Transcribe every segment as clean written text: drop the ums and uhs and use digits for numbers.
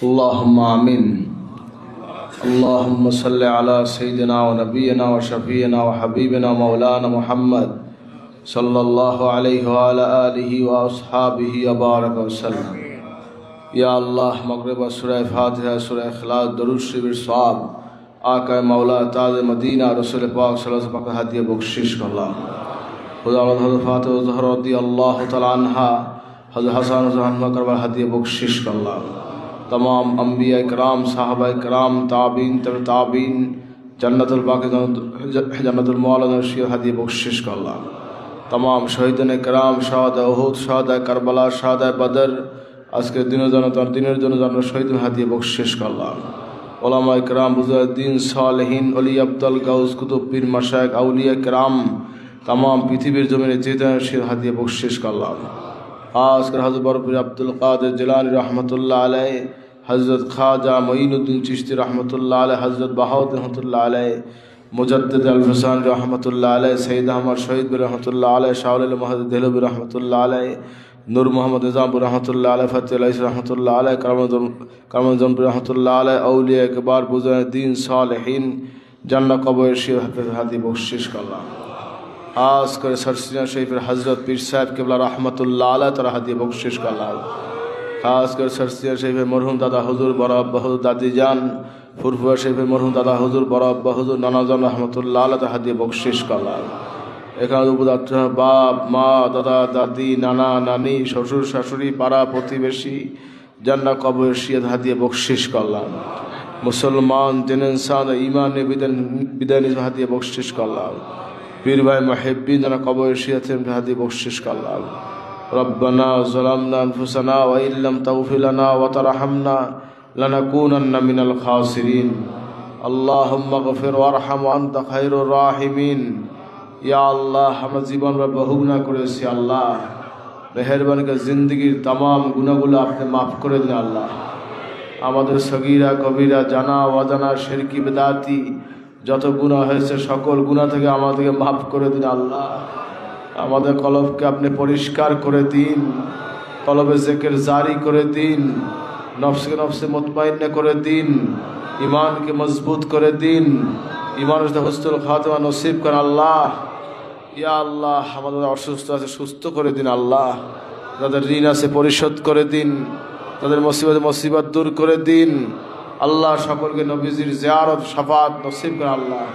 اللهم آمين. اللهم صل على سيدنا ونبينا وشفينا وحبيبنا مولانا محمد صلى الله عليه وعلى آله وأصحابه وبارك وسلم. या अल्लाह मगरिब सूरह फातिहा सूरह इखलास दरूद शरीफ सवाब आका मौला ताज मदीना रसूल पाक सल्लल्लाहु अलैहि वसल्लम हदिया बख्शिश करला. खुदा हज़रत फातिमा ज़हरा रज़ियल्लाहु तआला अन्हा हज़रत हसन रहमा करवा हदिया बख्शिश करला. तमाम अंबिया इकराम साहबा इकराम ताबीन तब ताबीन जन्नतुल बाक़ी जन्नतुल मौला नशीर हदिया बख्शिश करला. तमाम शहीदान इकराम शहादा उहुद शहादा करबला शहादा बदर আজকে দিনের জন্য শহীদ হাদিয়া বখশিশ করলাম. ওলামা ইকরাম বুজুর্গদ্দিন সালেহিন ওলি আব্দুল গাউস কুতুব পীর মাশায়েখ আউলিয়া ইকরাম तमाम পৃথিবীর জমিনে চেতনাশীল হাদিয়া বখশিশ করলাম. আজকের হযরত বরপীর আব্দুল কাদের জিলানী রহমতুল্লাহ আলাইহি, হযরত খাজা মঈনুদ্দিন চিশতি রহমতুল্লাহ আলাইহি, হযরত বাহাউদ্দিন রহমতুল্লাহ আলাইহি, মুজাদ্দিদ আল হুসাইন রহমতুল্লাহ আলাইহি, সৈয়দ আহমদ শহীদ রহমতুল্লাহ আলাইহি, শাহুল মুহাদ্দিদ দেহলভী রহমতুল্লাহ আলাইহি, नूर मोहम्मद निज़ामपुर रहमतुल्लाह अलैहि, फ़तेह अलैहि रहमतुल्लाह अलैहि, करमजनपुर रहमतुल्लाह अलैहि, औलिया इकबार बुज़ुर्गीन सालिहीन जन्नत कब्र शरीफ हादी बख्शिश करला. खास कर सरसिया शरीफेर हज़रत पीर साहब किबला रहमतुल्लाह अलैहि तारा हादी बख्शिश करला. खास कर सरसिया शरीफेर मरहुम दादा हुजूर बड़ा अब्बा हुजूर दादी जान फुरफुरा शरीफेर मरहुम दादा हुजूर बड़ा अब्बा हुजूर नाना जान रहमतुल्लाह अलैहि तारा हादी बख्शिश करला. এখানে উপদাত্ত বাপ মা দাদা দাদি নানা নানি শ্বশুর শাশুড়ি পাড়া প্রতিবেশী জান্নাত কবর শিয়াদ হাদিয়া বখশিশ করলাম. মুসলমান জিন ইনসান ঈমান বিদায় নিজ হাদিয়া বখশিশ করলাম. পীর ভাই মুহিব্বিন জান্নাত কবর শিয়াদ হাদিয়া বখশিশ করলাম. রব্বানা যালামনা আনফুসানা ওয়া ইল্লাম তাগফির লানা ওয়া তারহামনা লানাকুনান্না মিনাল খাসিরিন. আল্লাহুম্মা গফির ওয়ারহাম ওয়া আনতা খায়রুর রাহিমিন. या अल्लाह हम जीवन में बहु गुनाह करेছি আল্লাহ মেহেরবানি করে জিন্দেগীর तमाम গুনাহগুলো আপনি maaf করে দিন আল্লাহ. আমাদের সগীরা কবিরা জানা অজানা শিরকি বিদআতি যত গুনাহ হয়েছে সকল গুনাহ থেকে আমাদেরকে maaf করে দিন আল্লাহ. আমাদের কলবকে আপনি পরিষ্কার করে দিন, কলবে জিকির জারি করে দিন, নফসকে নফসে মুতমাইন্না করে দিন, ঈমানকে মজবুত করে দিন, ঈমানের সাথে হুসনুল খাতিমা নসিব করেন আল্লাহ. ইয়া আল্লাহ আমাদের অসুস্থ আছে সুস্থ করে দিন আল্লাহ. যাদের ঋণ আছে পরিশোধ করে দিন, তাদের মুসিবত দূর করে দিন আল্লাহ. সকলকে নবীজির জিয়ারত শাফাআত নসিব করেন আল্লাহ.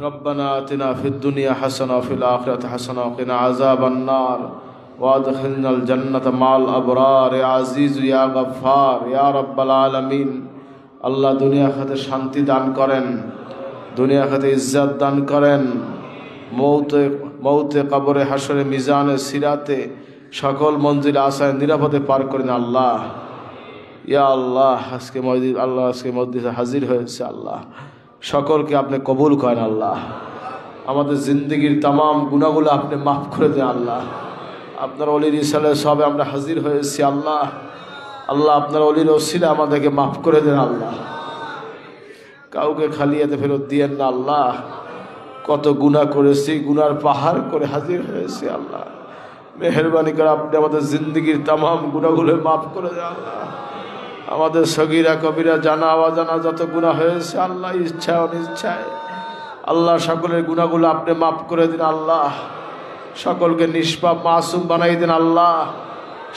রব্বানা আতিনা ফিদ দুনিয়া হাসানা ওয়া ফিল আখিরাতি হাসানা ওয়া কিনা আযাবান নার ওয়া আদখিলনাল জান্নাতা মাল আবরার. ইয়া আজিজ ইয়া গফফার ইয়া রাব্বাল আলামিন. আল্লাহ দুনিয়া খাতে শান্তি দান করেন, দুনিয়া খাতে ইজ্জত দান করেন, মৌতে কবরে হাসরে মিজানে সিরাতে সকল মঞ্জিল আসায় নিরাপদে পার করেন আল্লাহ. ইয়া আল্লাহ আজকে মসজিদে হাজির হয়েছে আল্লাহ, সকলকে আপনি কবুল করেন আল্লাহ. আমাদের জিন্দগির तमाम গুনাহগুলো আপনি মাফ করে দেন আল্লাহ. আপনার ওলির ইসালে সবে আমরা হাজির হয়েছি আল্লাহ. আল্লাহ আপনার ওলির ওসিলা আমাদেরকে মাফ করে দেন আল্লাহ. কাউকে খালি হাতে ফেরত দিয়েন না আল্লাহ. কত গুনাহ করেছি, গুনার পাহাড় করে হাজির হয়েছি আল্লাহ. মেহেরবানি করে আপনি আমাদের জিন্দগির तमाम গুনাহগুলো মাফ করে দেন আল্লাহ. আমাদের সগীরা কবিরা জানা অজানা যত গুনাহ হয়েছে আল্লাহ ইচ্ছায় অনিচ্ছায় আল্লাহ সকলের গুনাহগুলো আপনি মাফ করে দিন আল্লাহ. সকলকে নিষ্পাপ মাসুম বানাই দিন আল্লাহ.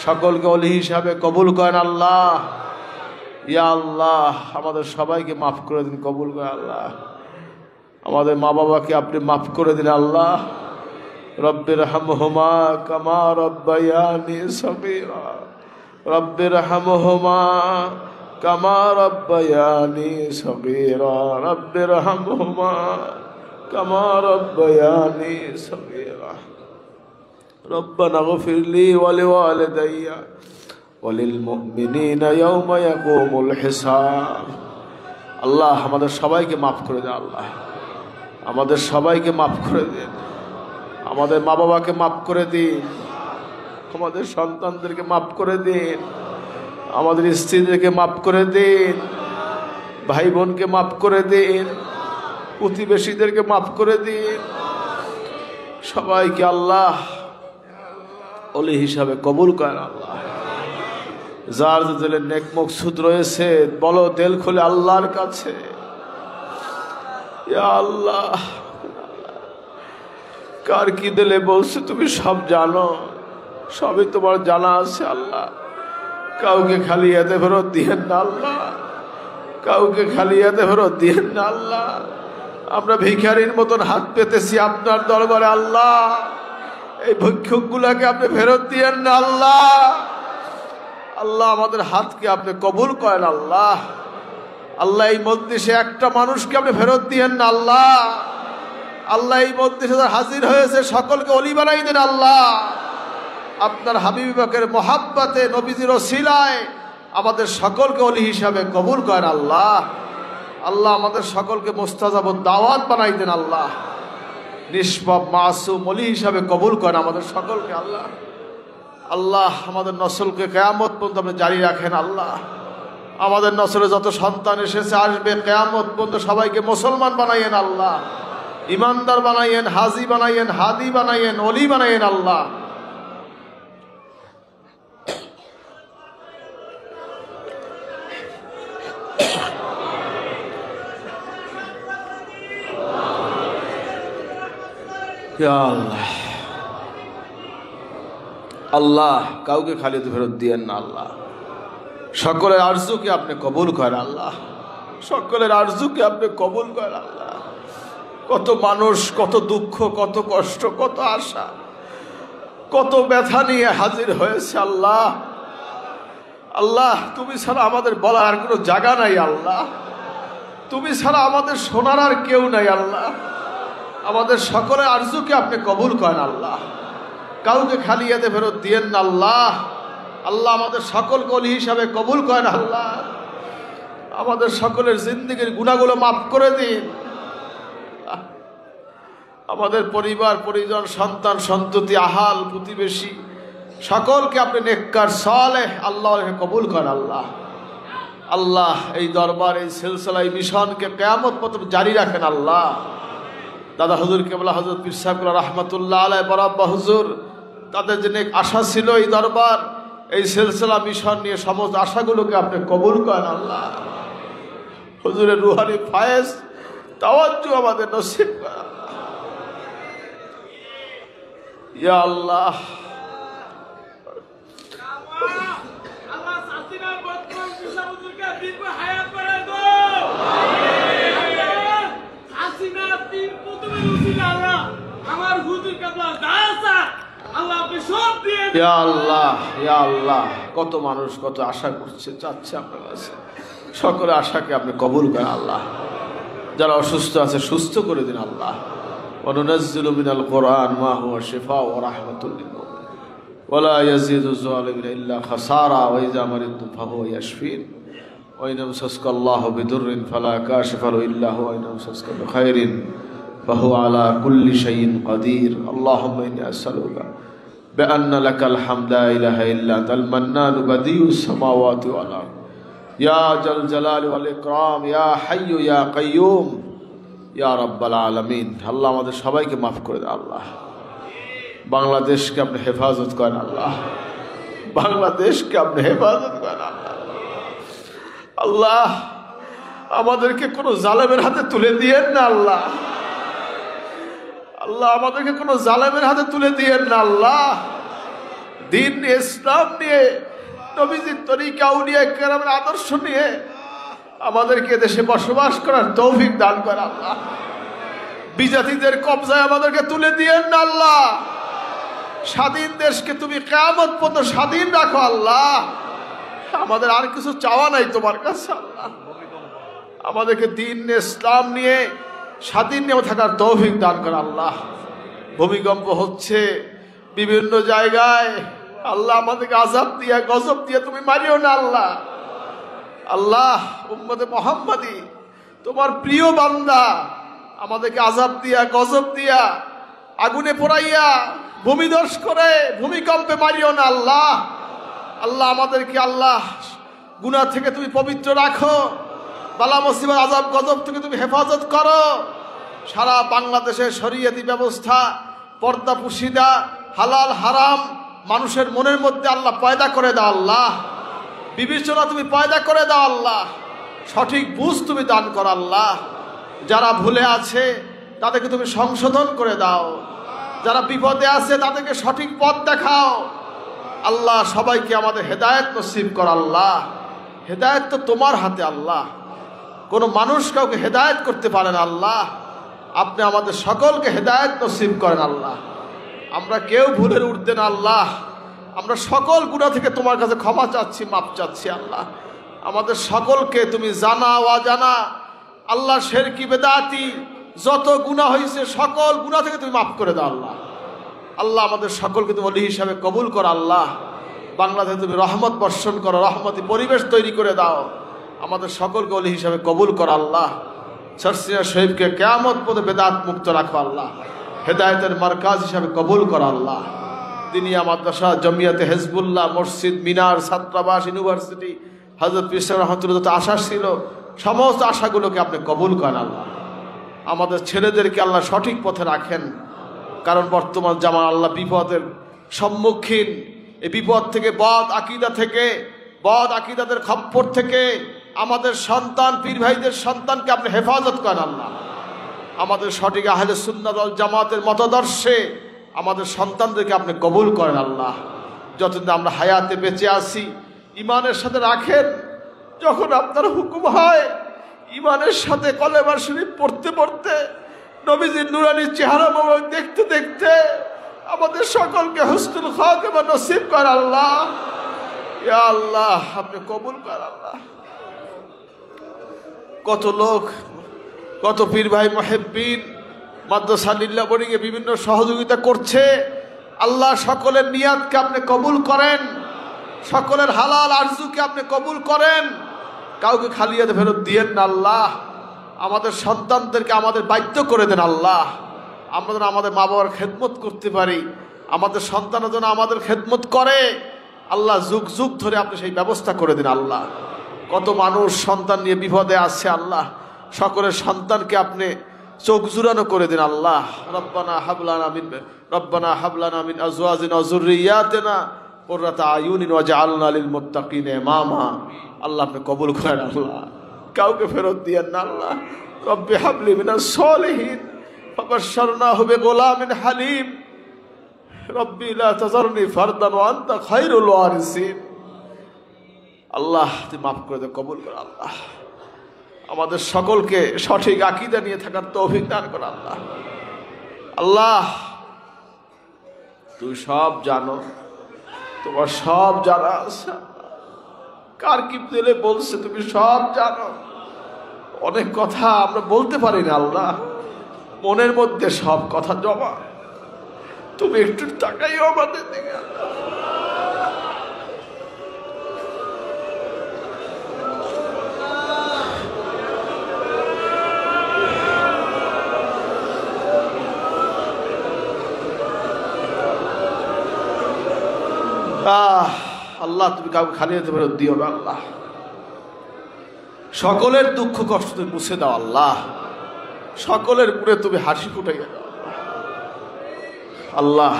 সকলকে ওলি হিসাবে কবুল করেন আল্লাহ. ইয়া আল্লাহ আমাদের সবাইকে মাফ করে দিন, কবুল করেন আল্লাহ. আমাদের মা বাবাকে আপনি মাফ করে দিন আল্লাহ. রব্বির হামহুমা কামা রব্বায়ানি সগীরা. রব্বির হামহুমা কামা রব্বায়ানি সগীরা. রব্বির হামহুমা কামা রব্বায়ানি সগীরা. ربنا اغفر لي ولوالدي وللمؤمنين يوم يقوم الحساب. আল্লাহ আমাদের সবাইকে মাফ করে দেন আল্লাহ. আমাদের সবাইকে মাফ করে দিন. আমাদের মা বাবাকে মাফ করে দিন, আমাদের সন্তানদেরকে মাফ করে দিন, আমাদের স্ত্রীদেরকে মাফ করে দিন, ভাই বোনকে মাফ করে দিন, প্রতিবেশীদেরকে মাফ করে দিন. সবাইকে আল্লাহ ওলি হিসাবে কবুল করেন আল্লাহ. যার দিলে নেক মকসুদ রয়েছে বলো দিল খুলে আল্লাহর কাছে, ইয়া আল্লাহ কার কি দিলে বলছে তুমি সব জানো, সবই তোমার জানা আছে আল্লাহ। কাউকে খালি হাতে ফেরত দিয়েন না আল্লাহ, কাউকে খালি হাতে ফেরত দিয়েন না আল্লাহ। আমরা ভিখারির মতন হাত পেতেছি আপনার দরবারে আল্লাহ, এই ভিক্ষুক গুলাকে আপনি ফেরত দিয়েন না আল্লাহ। আল্লাহ আমাদের হাতকে আপনি কবুল করেন আল্লাহ। আল্লাহ এই মজলিসে একটা মানুষকে আপনি ফেরত দিয়েন না আল্লাহ। আল্লাহ এই মজলিসে হাজির হয়েছে সকলকে ওলি বানাই দেন আল্লাহ। আপনার হাবিব পাকের মোহাব্বতে নবীজির ওসিলায় আমাদের সকলকে ওলি হিসাবে কবুল করেন আল্লাহ। আল্লাহ আমাদের সকলকে মুস্তাজাব দাওয়াত বানাই দেন আল্লাহ। নিষ্পাপ মাসুম ওলি হিসাবে কবুল করেন আমাদের সকলকে আল্লাহ। আল্লাহ আমাদের নসলকে কিয়ামত পর্যন্ত আপনি জারি রাখেন আল্লাহ। আমাদের নসলে যত সন্তান এসেছে আসবে কিয়ামত পর্যন্ত সবাইকে মুসলমান বানাইয়েন আল্লাহ, ইমানদার বানাইয়েন, হাজি বানাইয়েন, হাদি বানাইয়েন, ওলি বানাইয়েন আল্লাহ। আল্লাহ আল্লাহ কাউকে খালি ফেরত দিয়েন না আল্লাহ। সকলের আরজুকে আপনি কবুল করেন আল্লাহ, সকলের আরজুকে আপনি কবুল করেন আল্লাহ। কত মানুষ, কত দুঃখ, কত কষ্ট, কত আশা, কত ব্যথা নিয়ে হাজির হয়েছে আল্লাহ। আল্লাহ তুমি ছাড়া আমাদের বলার আর কোনো জায়গা নাই আল্লাহ, তুমি ছাড়া আমাদের শোনার আর কেউ নাই আল্লাহ। আমাদের সকলের আরজুকে আপনি কবুল করেন আল্লাহ, কাউকে খালি হাতে ফেরত দিয়েন না আল্লাহ। আল্লাহ আমাদের সকলকে ওলি হিসাবে কবুল করেন আল্লাহ। আমাদের সকলের জিন্দেগির গুনাহগুলো মাফ করে দিন। আমাদের পরিবার পরিজন, সন্তান সন্ততি, আহাল প্রতিবেশী সকলকে আপনি নেককার সালেহ আল্লাহ কবুল করেন আল্লাহ। আল্লাহ এই দরবার, এই সিলসিলা, এই মিশনকে কিয়ামত পর্যন্ত জারি রাখেন আল্লাহ। দাদা হুজুর কেবলা হযরত পীর সাহেব রাহমাতুল্লাহ আলাইহি বরাব্বা হুজুর, তাদের যে নেক আশা ছিল এই দরবার, এই সিলসিলা মিশন নিয়ে সমস্ত আশাগুলোকে আপনি কবুল করেন আল্লাহ। হুজুরের রুহানি ফায়েজ তাওয়াজ্জু আমাদের নসিব করেন ইয়া আল্লাহ। ইয়া আল্লাহ, ইয়া আল্লাহ, কত মানুষ কত আশা করছে, চাচ্ছে আপনার কাছে, সকলের আশাকে আপনি কবুল করেন আল্লাহ। যারা অসুস্থ আছে সুস্থ করে দিন আল্লাহ। ওয়ানুনাজ্জিলু মিনাল কুরআন মা হুয়া শিফাউ ওয়া রাহমাতুল লিল মুমিনিন ওয়া লা ইয়াজিদু যালিমিনা ইল্লা খাসারা ওয়া ইযা মারিদতু ফাহুয়া ইয়াশফিন ওয়া ইন আমসাসকাল্লাহু বিদুররিন ফালা কাশিফা লাহু ইল্লা হুয়া ওয়া ইন আমসাসকা বিখাইরিন ফাহুয়া আলা কুল্লি শাইইন কাদির। আল্লাহুম্মা ইন্নী আসআলুকা بأن لك الحمد لا إله إلا أنت المنان بديع السماوات والأرض يا ذا الجلال والإكرام يا حي يا قيوم يا رب العالمين। আল্লাহ আমাদের সবাইকে মাফ করে দেন আল্লাহ। বাংলাদেশকে আপনি হেফাজত করেন আল্লাহ, বাংলাদেশকে আপনি হেফাজত করেন আল্লাহ। আল্লাহ আমাদেরকে কোনো জালেমের হাতে তুলে দিয়েন না আল্লাহ। আল্লাহ আমাদেরকে কোনো জালেমের হাতে তুলে দিয়েন না আল্লাহ। দিন ইসলাম নিয়ে, নবীজির তরিকা, আউলিয়া কেরামের আদর্শ নিয়ে আমাদেরকে দেশে বসবাস করার তৌফিক দান করেন আল্লাহ। বিজাতিদের কবজায় আমাদেরকে তুলে দিয়েন না আল্লাহ। স্বাধীন দেশকে তুমি কিয়ামত পর্যন্ত স্বাধীন রাখো আল্লাহ। আমাদের আর কিছু চাওয়া নাই তোমার কাছে আল্লাহ। আমাদেরকে দিন ইসলাম নিয়ে স্বাধীন নিয়ে থাকার তৌফিক দান করে আল্লাহ। ভূমিকম্প হচ্ছে বিভিন্ন জায়গায় আল্লাহ, আমাদেরকে আযাব দিয়া গজব দিয়া তুমি মারিও না আল্লাহ। আল্লাহ উম্মতে মুহাম্মাদি তোমার প্রিয় বান্দা, আমাদেরকে আযাব দিয়া গজব দিয়া আগুনে পোড়াইয়া ভূমিধস করে ভূমিকম্পে মারিও না আল্লাহ। আল্লাহ আমাদেরকে আল্লাহ গুনাহ থেকে তুমি পবিত্র রাখো, বালা মুসিবত আযাব গজব থেকে তুমি হেফাজত করো। সারা বাংলাদেশের শরীয়তি ব্যবস্থা, পর্দা পুশিদা, হালাল হারাম মানুষের মনের মধ্যে আল্লাহ পয়দা করে দাও আল্লাহ। বিবেচনা তুমি পয়দা করে দাও আল্লাহ, সঠিক বুঝ তুমি দান করো আল্লাহ। যারা ভুলে আছে তাদেরকে তুমি সংশোধন করে দাও, যারা বিপদে আছে তাদেরকে সঠিক পথ দেখাও আল্লাহ। সবাইকে আমাদের হেদায়েত নসিব কর আল্লাহ। হেদায়েত তো তোমার হাতে আল্লাহ, কোনো মানুষ কাউকে হেদায়েত করতে পারে না আল্লাহ। আপনি আমাদের সকলকে হেদায়েত নসিব করেন আল্লাহ। আমরা কেউ ভুলের ঊর্ধ্বে না আল্লাহ, আমরা সকল গুনাহ থেকে তোমার কাছে ক্ষমা চাচ্ছি, মাপ চাচ্ছি আল্লাহ। আমাদের সকলকে তুমি জানা অজানা আল্লাহ, শিরকি বেদাতি যত গুনাহ হয়েছে সকল গুনাহ থেকে তুমি মাফ করে দাও আল্লাহ। আল্লাহ আমাদের সকলকে তুমি ওলি হিসাবে কবুল করো আল্লাহ। বাংলাদেশে তুমি রহমত বর্ষণ করো, রহমতি পরিবেশ তৈরি করে দাও, আমাদের সকলকে ওলি হিসাবে কবুল করো আল্লাহ। চরসিনা শরীফকে কিয়ামত পর্যন্ত বেদাত মুক্ত রাখো আল্লাহ, হেদায়েতের মারকাজ হিসাবে কবুল করো আল্লাহ। দিনিয়া মাদ্রাসা, জমিয়াতে হিজবুল্লাহ, মসজিদ, মিনার, ছাত্রাবাস, ইউনিভার্সিটি, হযরত পীর সাহেব রহমতুল্লাহ যত আশা ছিল সমস্ত আশাগুলোকে আপনি কবুল করেন আল্লাহ। আমাদের ছেলেদেরকে আল্লাহ সঠিক পথে রাখেন, কারণ বর্তমান জামান আল্লাহ বিপদের সম্মুখীন। এই বিপদ থেকে, বদ আকিদা থেকে, বদ আকিদাদের খপ্পর থেকে আমাদের সন্তান, পীর ভাইদের সন্তানকে আপনি হেফাজত করেন আল্লাহ। আমাদের সঠিক আহলে সুন্নাত ওয়াল জামাতের মতাদর্শে আমাদের সন্তানদেরকে আপনি কবুল করেন আল্লাহ। যতদিন আমরা হায়াতে বেঁচে আছি ইমানের সাথে রাখেন, যখন আপনার হুকুম হয় ইমানের সাথে কলেমা শরীফ পড়তে পড়তে, নবীজির নুরানি চেহারা মোবারক দেখতে দেখতে আমাদের সকলকে হুসনুল খাতিমা নসিব করেন আল্লাহ। ইয়া আল্লাহ আপনি কবুল করেন আল্লাহ। কত লোক, কত পীর ভাই মুহিব্বিন মাদ্রাসা লিল্লাহ বোর্ডিংয়ে বিভিন্ন সহযোগিতা করছে আল্লাহ। সকলের নিয়াতকে আপনি কবুল করেন, সকলের হালাল আরজুকে আপনি কবুল করেন, কাউকে খালি হাতে ফেরত দিয়েন না আল্লাহ। আমাদের সন্তানদেরকে আমাদের বাধ্য করে দেন আল্লাহ, আমরা যেন আমাদের মা বাবার খেদমত করতে পারি, আমাদের সন্তানরা যেন আমাদের খেদমত করে আল্লাহ। যুগ যুগ ধরে আপনি সেই ব্যবস্থা করে দিন আল্লাহ। কত মানুষ সন্তান নিয়ে বিপদে আছে আল্লাহ, সকলের সন্তানকে আপনি চোখ জুড়ানো করে দিন আল্লাহ। রব্বানা হাবলানা মিন আজওয়াজিনা ওয়া যুররিয়াতিনা কুররাতা আয়ুনিন ওয়াজআলনা লিল মুত্তাকিনা ইমামা। আল্লাহ আপনি কবুল করেন আল্লাহ, কাউকে ফেরত দিয়েন না আল্লাহ। রব্বি হাবলি মিনাস সলিহিন ফাবাশশারনাহু বিগুলামিন হালিম। রব্বি লা তাযারনি ফারদান ওয়া আনতা খায়রুল ওয়ারিসিন। আল্লাহ তুমি মাফ করে দাও, কবুল করো আল্লাহ। আমাদের সকলকে সঠিক আকীদা নিয়ে থাকার তৌফিক দান করো আল্লাহ। আল্লাহ তুই সব জানো, তোমার সব জানা আছে, কার কি দিলে বলছে তুমি সব জানো। অনেক কথা আমরা বলতে পারি না আল্লাহ, মনের মধ্যে সব কথা জমা। তুমি একটু তাকাইও আমাদের দিকে আল্লাহ। আল্লাহ তুমি কাউকে খালি হতে ফেরত দিও না আল্লাহ। সকলের দুঃখ কষ্ট তুমি মুছে দাও আল্লাহ, সকলের উপরে তুমি হাসি ফুটাইয়া দাও আল্লাহ।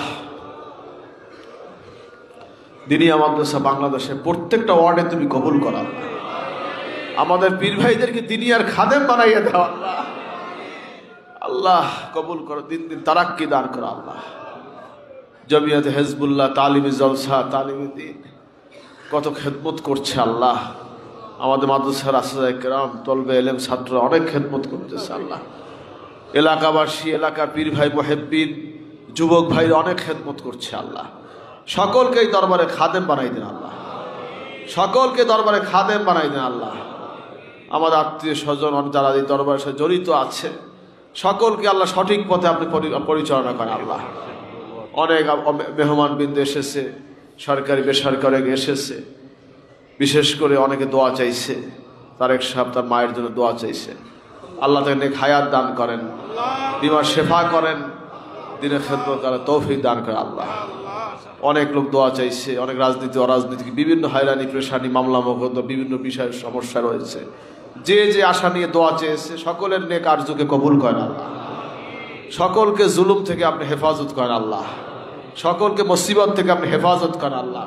দিনিয়া মাদ্রাসা বাংলাদেশের প্রত্যেকটা ওয়ার্ডে তুমি কবুল করা, আমাদের পীর ভাইদেরকে দিনিয়ার খাদেম বানাইয়া দাও আল্লাহ। আল্লাহ কবুল করো, দিন দিন তারাক্কি দান করো আল্লাহ। জমিয়াতে হিজবুল্লাহ, তালিমি জলসা, তালিমি দিন কত খেদমত করছে আল্লাহ। আমাদের মাদ্রাসার আসহায়ে কেরাম, তলবে ইলম ছাত্র অনেক খেদমত করতেছে আল্লাহ। এলাকাবাসী, এলাকার পীর ভাই মুহিব্বিন, যুবক ভাই অনেক খেদমত করছে আল্লাহ। সকলকে এই দরবারে খাদেম বানাই দেন আল্লাহ, সকলকে দরবারে খাদেম বানাই দেন আল্লাহ। আমাদের আত্মীয় স্বজন যারা এই দরবারের সাথে জড়িত আছে সকলকে আল্লাহ সঠিক পথে আপনি পরিচালনা করেন আল্লাহ। অনেক মেহমান বিন্দু এসেছে, সরকারি বেসরকারি এসেছে, বিশেষ করে অনেকে দোয়া চাইছে। তারেক সাহেব তার মায়ের জন্য দোয়া চাইছে, আল্লাহ তাকে নেক হায়াত দান করেন, বিমার শেফা করেন, দিনের খেদমত করার তৌফিক দান করেন আল্লাহ। অনেক লোক দোয়া চাইছে, অনেক রাজনীতি অরাজনীতি বিভিন্ন হয়রানি পেশানি মামলা মোকদ্দমা বিভিন্ন বিষয়ের সমস্যা রয়েছে। যে যে আশা নিয়ে দোয়া চেয়েছে সকলের নেক আরজুকে কবুল করেন আল্লাহ। সকলকে জুলুম থেকে আপনি হেফাজত করেন আল্লাহ, সকলকে মুসিবত থেকে আপনি হেফাজত করেন আল্লাহ।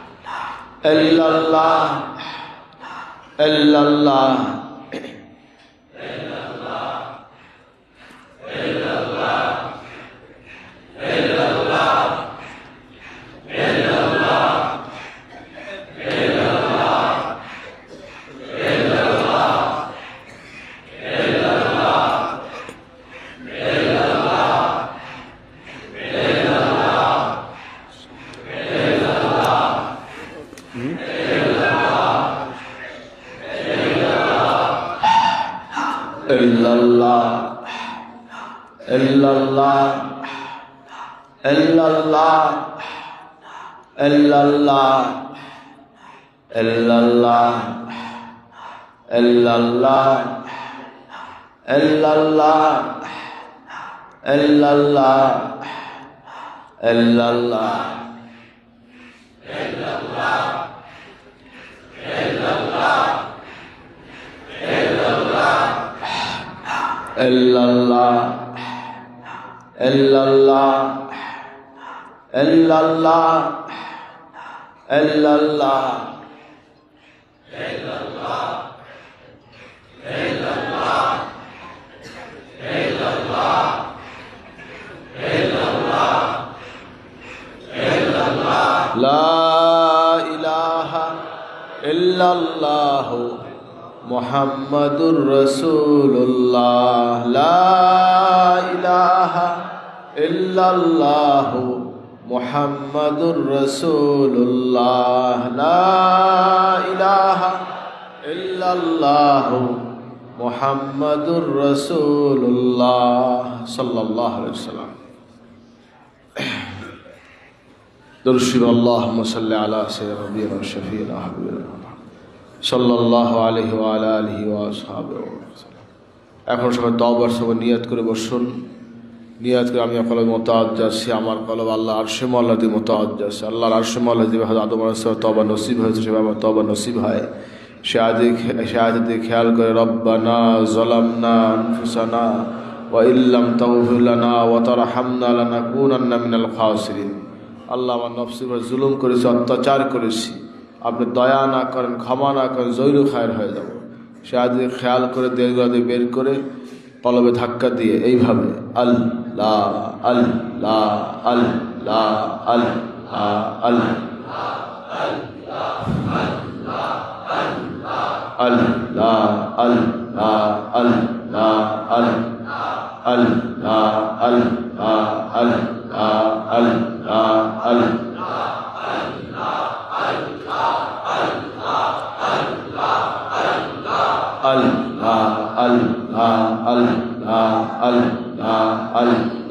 illallah, illallah, illallah, illallah, illallah, illallah, illallah, illallah, illallah, illallah, illallah. illallah, illallah, illallah, illallah, la ilaha illallah Muhammadur Rasulullah, la ilaha illallah Muhammadur Rasulullah, la ilaha illallah Muhammadur Rasulullah sallallahu alaihi wasallam. Durshib Allahumma salli ala sayyidina wa shafiina wa habibina সাল্লাল্লাহু আলাইহি ওয়া আলা আলিহি ওয়া আসহাবিহি ওয়া সাল্লাম। এখন সবাই তওবার সঙ্গে নিয়ত করে বসুন। নিয়ত করে আমি কলব মুতাআজ্জা আছি, আমার কলব আল্লাহ আরশে মাওলাদি মুতাআজ্জা আছে। আল্লাহর আরশে মাওলা যেভাবে আদম আলাইহিস সালাম তওবা নসিব হয়েছে সেভাবে আমার তওবা নসিব হয়। সে আয়াতে খেয়াল করে রব্বানা যালামনা আনফুসানা ওয়া ইল্লাম তাগফির লানা ওয়া তারহামনা লানাকুনান্না মিনাল খাসিরিন। আল্লাহ, আমার নফসের উপর জুলুম করেছি, অত্যাচার করেছি, আপনি দয়া না করেন, ক্ষমা না করেন, জৈরু খায়ের হয়ে যাব। সে আজকে খেয়াল করে দেহগুলো বের করে কলবে ধাক্কা দিয়ে এইভাবে আল্লাহ আল্লাহ আল্লাহ আল্লাহ আল্লাহ আল্লাহ আল্লাহ আল্লাহ আল্লাহ আল্লাহ আল্লাহ আল্লাহ Allah, Allah, Allah, Allah, Allah, Allah,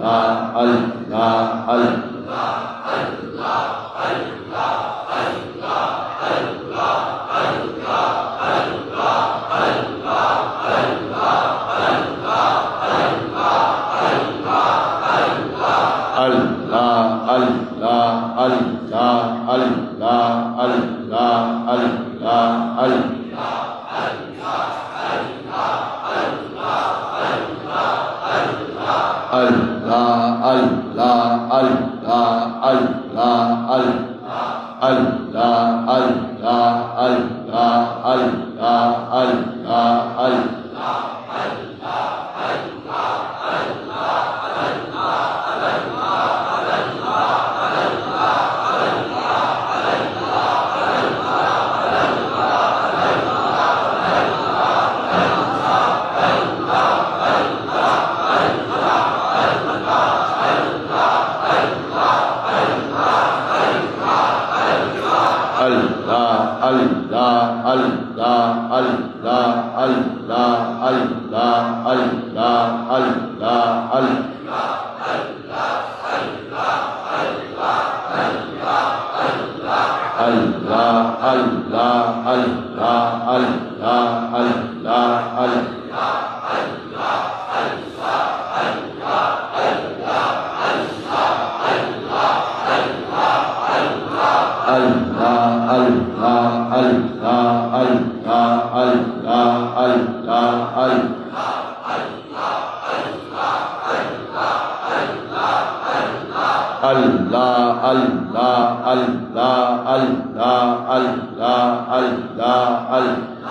Allah Allah, Allah, Allah, Allah, Allah, Allah, Allah.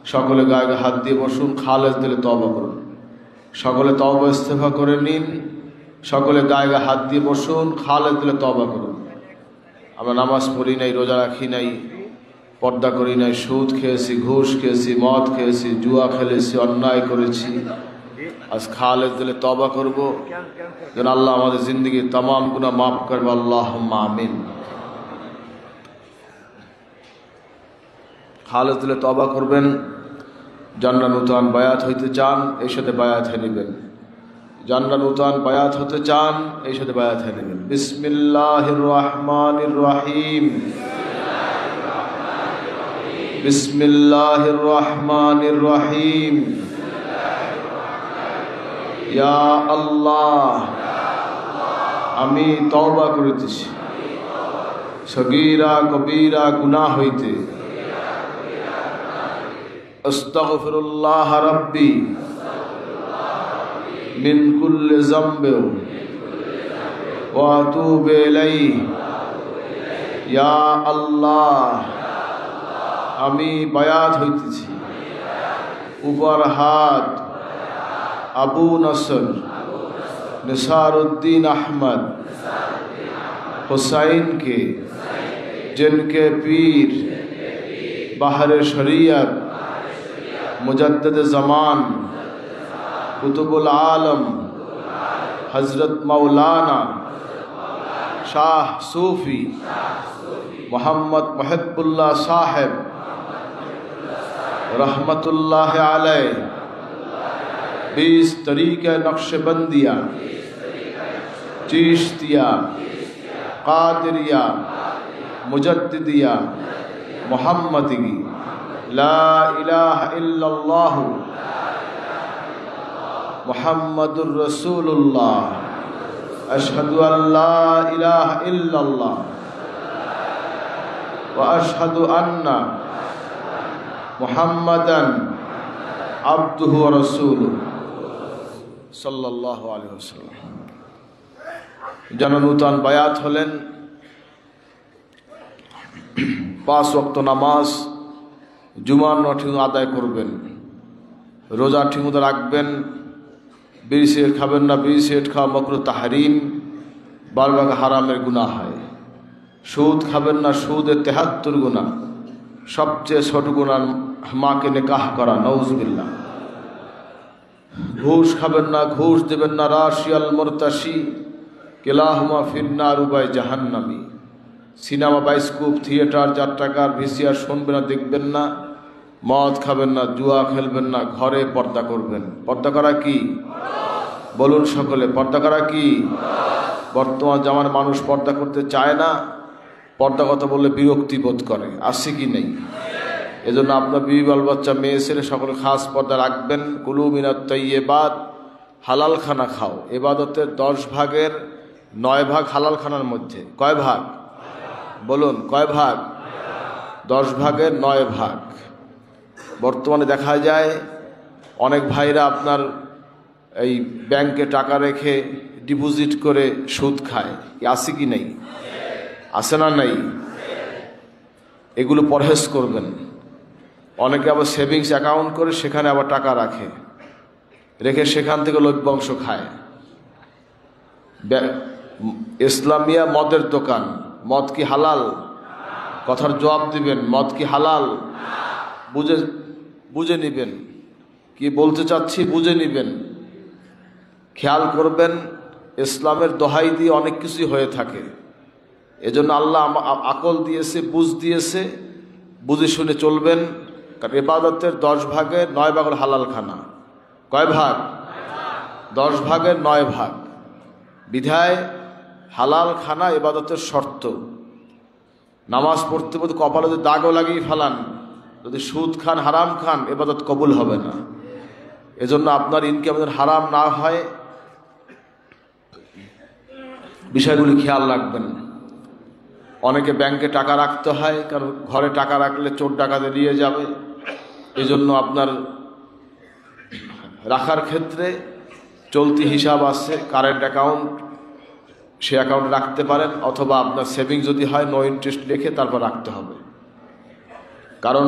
সকলে গায়ে হাত দিয়ে বসুন, খালেজ দিলে তওবা করুন। সকলে তওবা ইস্তেগফা করে নিন। সকলে গায়ে হাত দিয়ে বসুন, খালেজ দিলে তওবা করুন। আমরা নামাজ পড়ি নাই, রোজা রাখি নাই, পর্দা করি নাই, সুদ খেয়েছি, ঘুষ খেয়েছি, মদ খেয়েছি, জুয়া খেলেছি, অন্যায় করেছি। আজ খালেজ দিলে তওবা করব, যেন আল্লাহ আমাদের জিন্দগির तमाम গুনাহ মাফ করবে। আল্লাহুম্মা আমিন। খালেজ দিলে তওবা করবেন। যারা নূতন বায়াত হইতে চান এই সাথে বায়াত হয়ে নেবেন। যারা নূতন বায়াত হতে চান এই সাথে বায়াত হয়ে নেবেন। বিসমিল্লাহির রহমানির রহিম। বিসমিল্লাহির রহমানির রহিম। ইয়া আল্লাহ, আমি তওবা করিতেছি সগীরা কবীরা গুনাহ হইতে। আস্তাগফিরুল্লাহ রাব্বি মিন কুল্লি যামবি ওয়া আতুবু ইলাইহি। ইয়া আল্লাহ, আমি বায়াত হইতেছি উপর হাত আবু নসর निसारुद्दीन अहमद हुसैन के, जिनके पीर बहर शरीयत मुजद्दिद ज़मान कुतुबुल आलम हज़रत मौलाना शाह सूफ़ी मोहम्मद मुहिब्बुल्लाह साहिब रहमतुल्लाह अलैह 20 तरीक़े नक्शबंदिया, चिश्तिया, कादिरिया, मुजद्दिदिया, मुहम्मदी, ला इलाहा इल्लल्लाह मुहम्मदुर रसूलुल्लाह, अशहदु अल्ला इलाहा इल्लल्लाह व अशहदु अन्ना मुहम्मदन अब्दुहु व रसूलुहु सल्लल्लाहु अलैहि वसल्लम। যারা নূতন বায়াত হলেন, 5 ওয়াক্ত নামাজ জুমার ঠিক আদায় করবেন, রোজা ঠিক মতো রাখবেন, বিড়ি সিগারেট খাবেন না, বিড়ি সিগারেট খাওয়া মাকরুহ তাহরিম, বারবার হারামের গুনাহ হয়। সুদ খাবেন না, সুদের 73 গুনাহ, সবচেয়ে ছোট গুনাহ মাকে নিকাহ করা, নাউজুবিল্লাহ। ঘুষ খাবেন না, ঘুষ দেবেন না, রাশিয়াল মুরতাশি কেলাহুমা ফিন্নার উবাই জাহান্নামি। সিনেমা, বাইস্কোপ, থিয়েটার, যাত্রাকার, ভিসিআর শুনবেন না, দেখবেন না। মদ খাবেন না, জুয়া খেলবেন না, ঘরে পর্দা করবেন। পর্দা করা কি? বলুন সকলে, পর্দা করা কি? বর্তমান জামার মানুষ পর্দা করতে চায় না, পর্দা কথা বললে বিরক্তি বোধ করে, আছে কি নেই? এজন্য আপনার বিবি বাল বাচ্চা, মেয়ে ছেলে সকলে খাস পর্দা রাখবেন। কুলু মিনাত তাইয়্যিবাত, হালাল খানা খাও। ইবাদতের 10 ভাগের 9 ভাগ হালাল খানার মধ্যে। কয় ভাগ? বলুন কয় ভাগ? 10 ভাগের 9 ভাগ। বর্তমানে দেখা যায় অনেক ভাইরা আপনার এই ব্যাংকে টাকা রেখে ডিপোজিট করে সুদ খায়, আছে কি নেই? আছে না নাই? এগুলো পরহেজ করবেন। অনেকে আবার সেভিংস অ্যাকাউন্ট করে সেখানে আবার টাকা রাখে, রেখে সেখান থেকে লভ্যাংশ খায়। ইসলামিয়া মদের দোকান, মদ কি হালাল? কথার জবাব দিবেন, মদ কি হালাল? বুঝে নিবেন কি বলতে চাচ্ছি, বুঝে নিবেন। খেয়াল করবেন, ইসলামের দোহাই দিয়ে অনেক কিছুই হয়ে থাকে। এজন্য আল্লাহ আকল দিয়েছে, বুঝ দিয়েছে, বুঝে শুনে চলবেন। কারণ ইবাদতের 10 ভাগের 9 ভাগ হালাল খানা। কয় ভাগ? 10 ভাগের 9 ভাগ। বিধায় হালাল খানা ইবাদতের শর্ত। নামাজ পড়তে পড়তে কপালে যদি দাগও লাগিয়ে ফেলান, যদি সুদ খান, হারাম খান, ইবাদত কবুল হবে না। এজন্য আপনার ইনকাম যেন হারাম না হয়, বিষয়গুলি খেয়াল রাখবেন। অনেকে ব্যাংকে টাকা রাখতে হয়, কারণ ঘরে টাকা রাখলে চোর ডাকাতে নিয়ে যাবে। এজন্য আপনার রাখার ক্ষেত্রে চলতি হিসাব আছে, কারেন্ট অ্যাকাউন্ট, সে অ্যাকাউন্টে রাখতে পারেন, অথবা আপনার সেভিং যদি হয় নো ইন্টারেস্ট রেখে তারপর রাখতে হবে। কারণ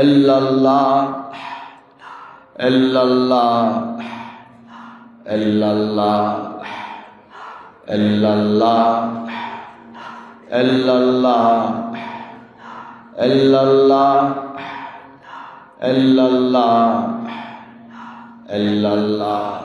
illallah, illallah, illallah, illallah, illallah, illallah, illallah, illallah.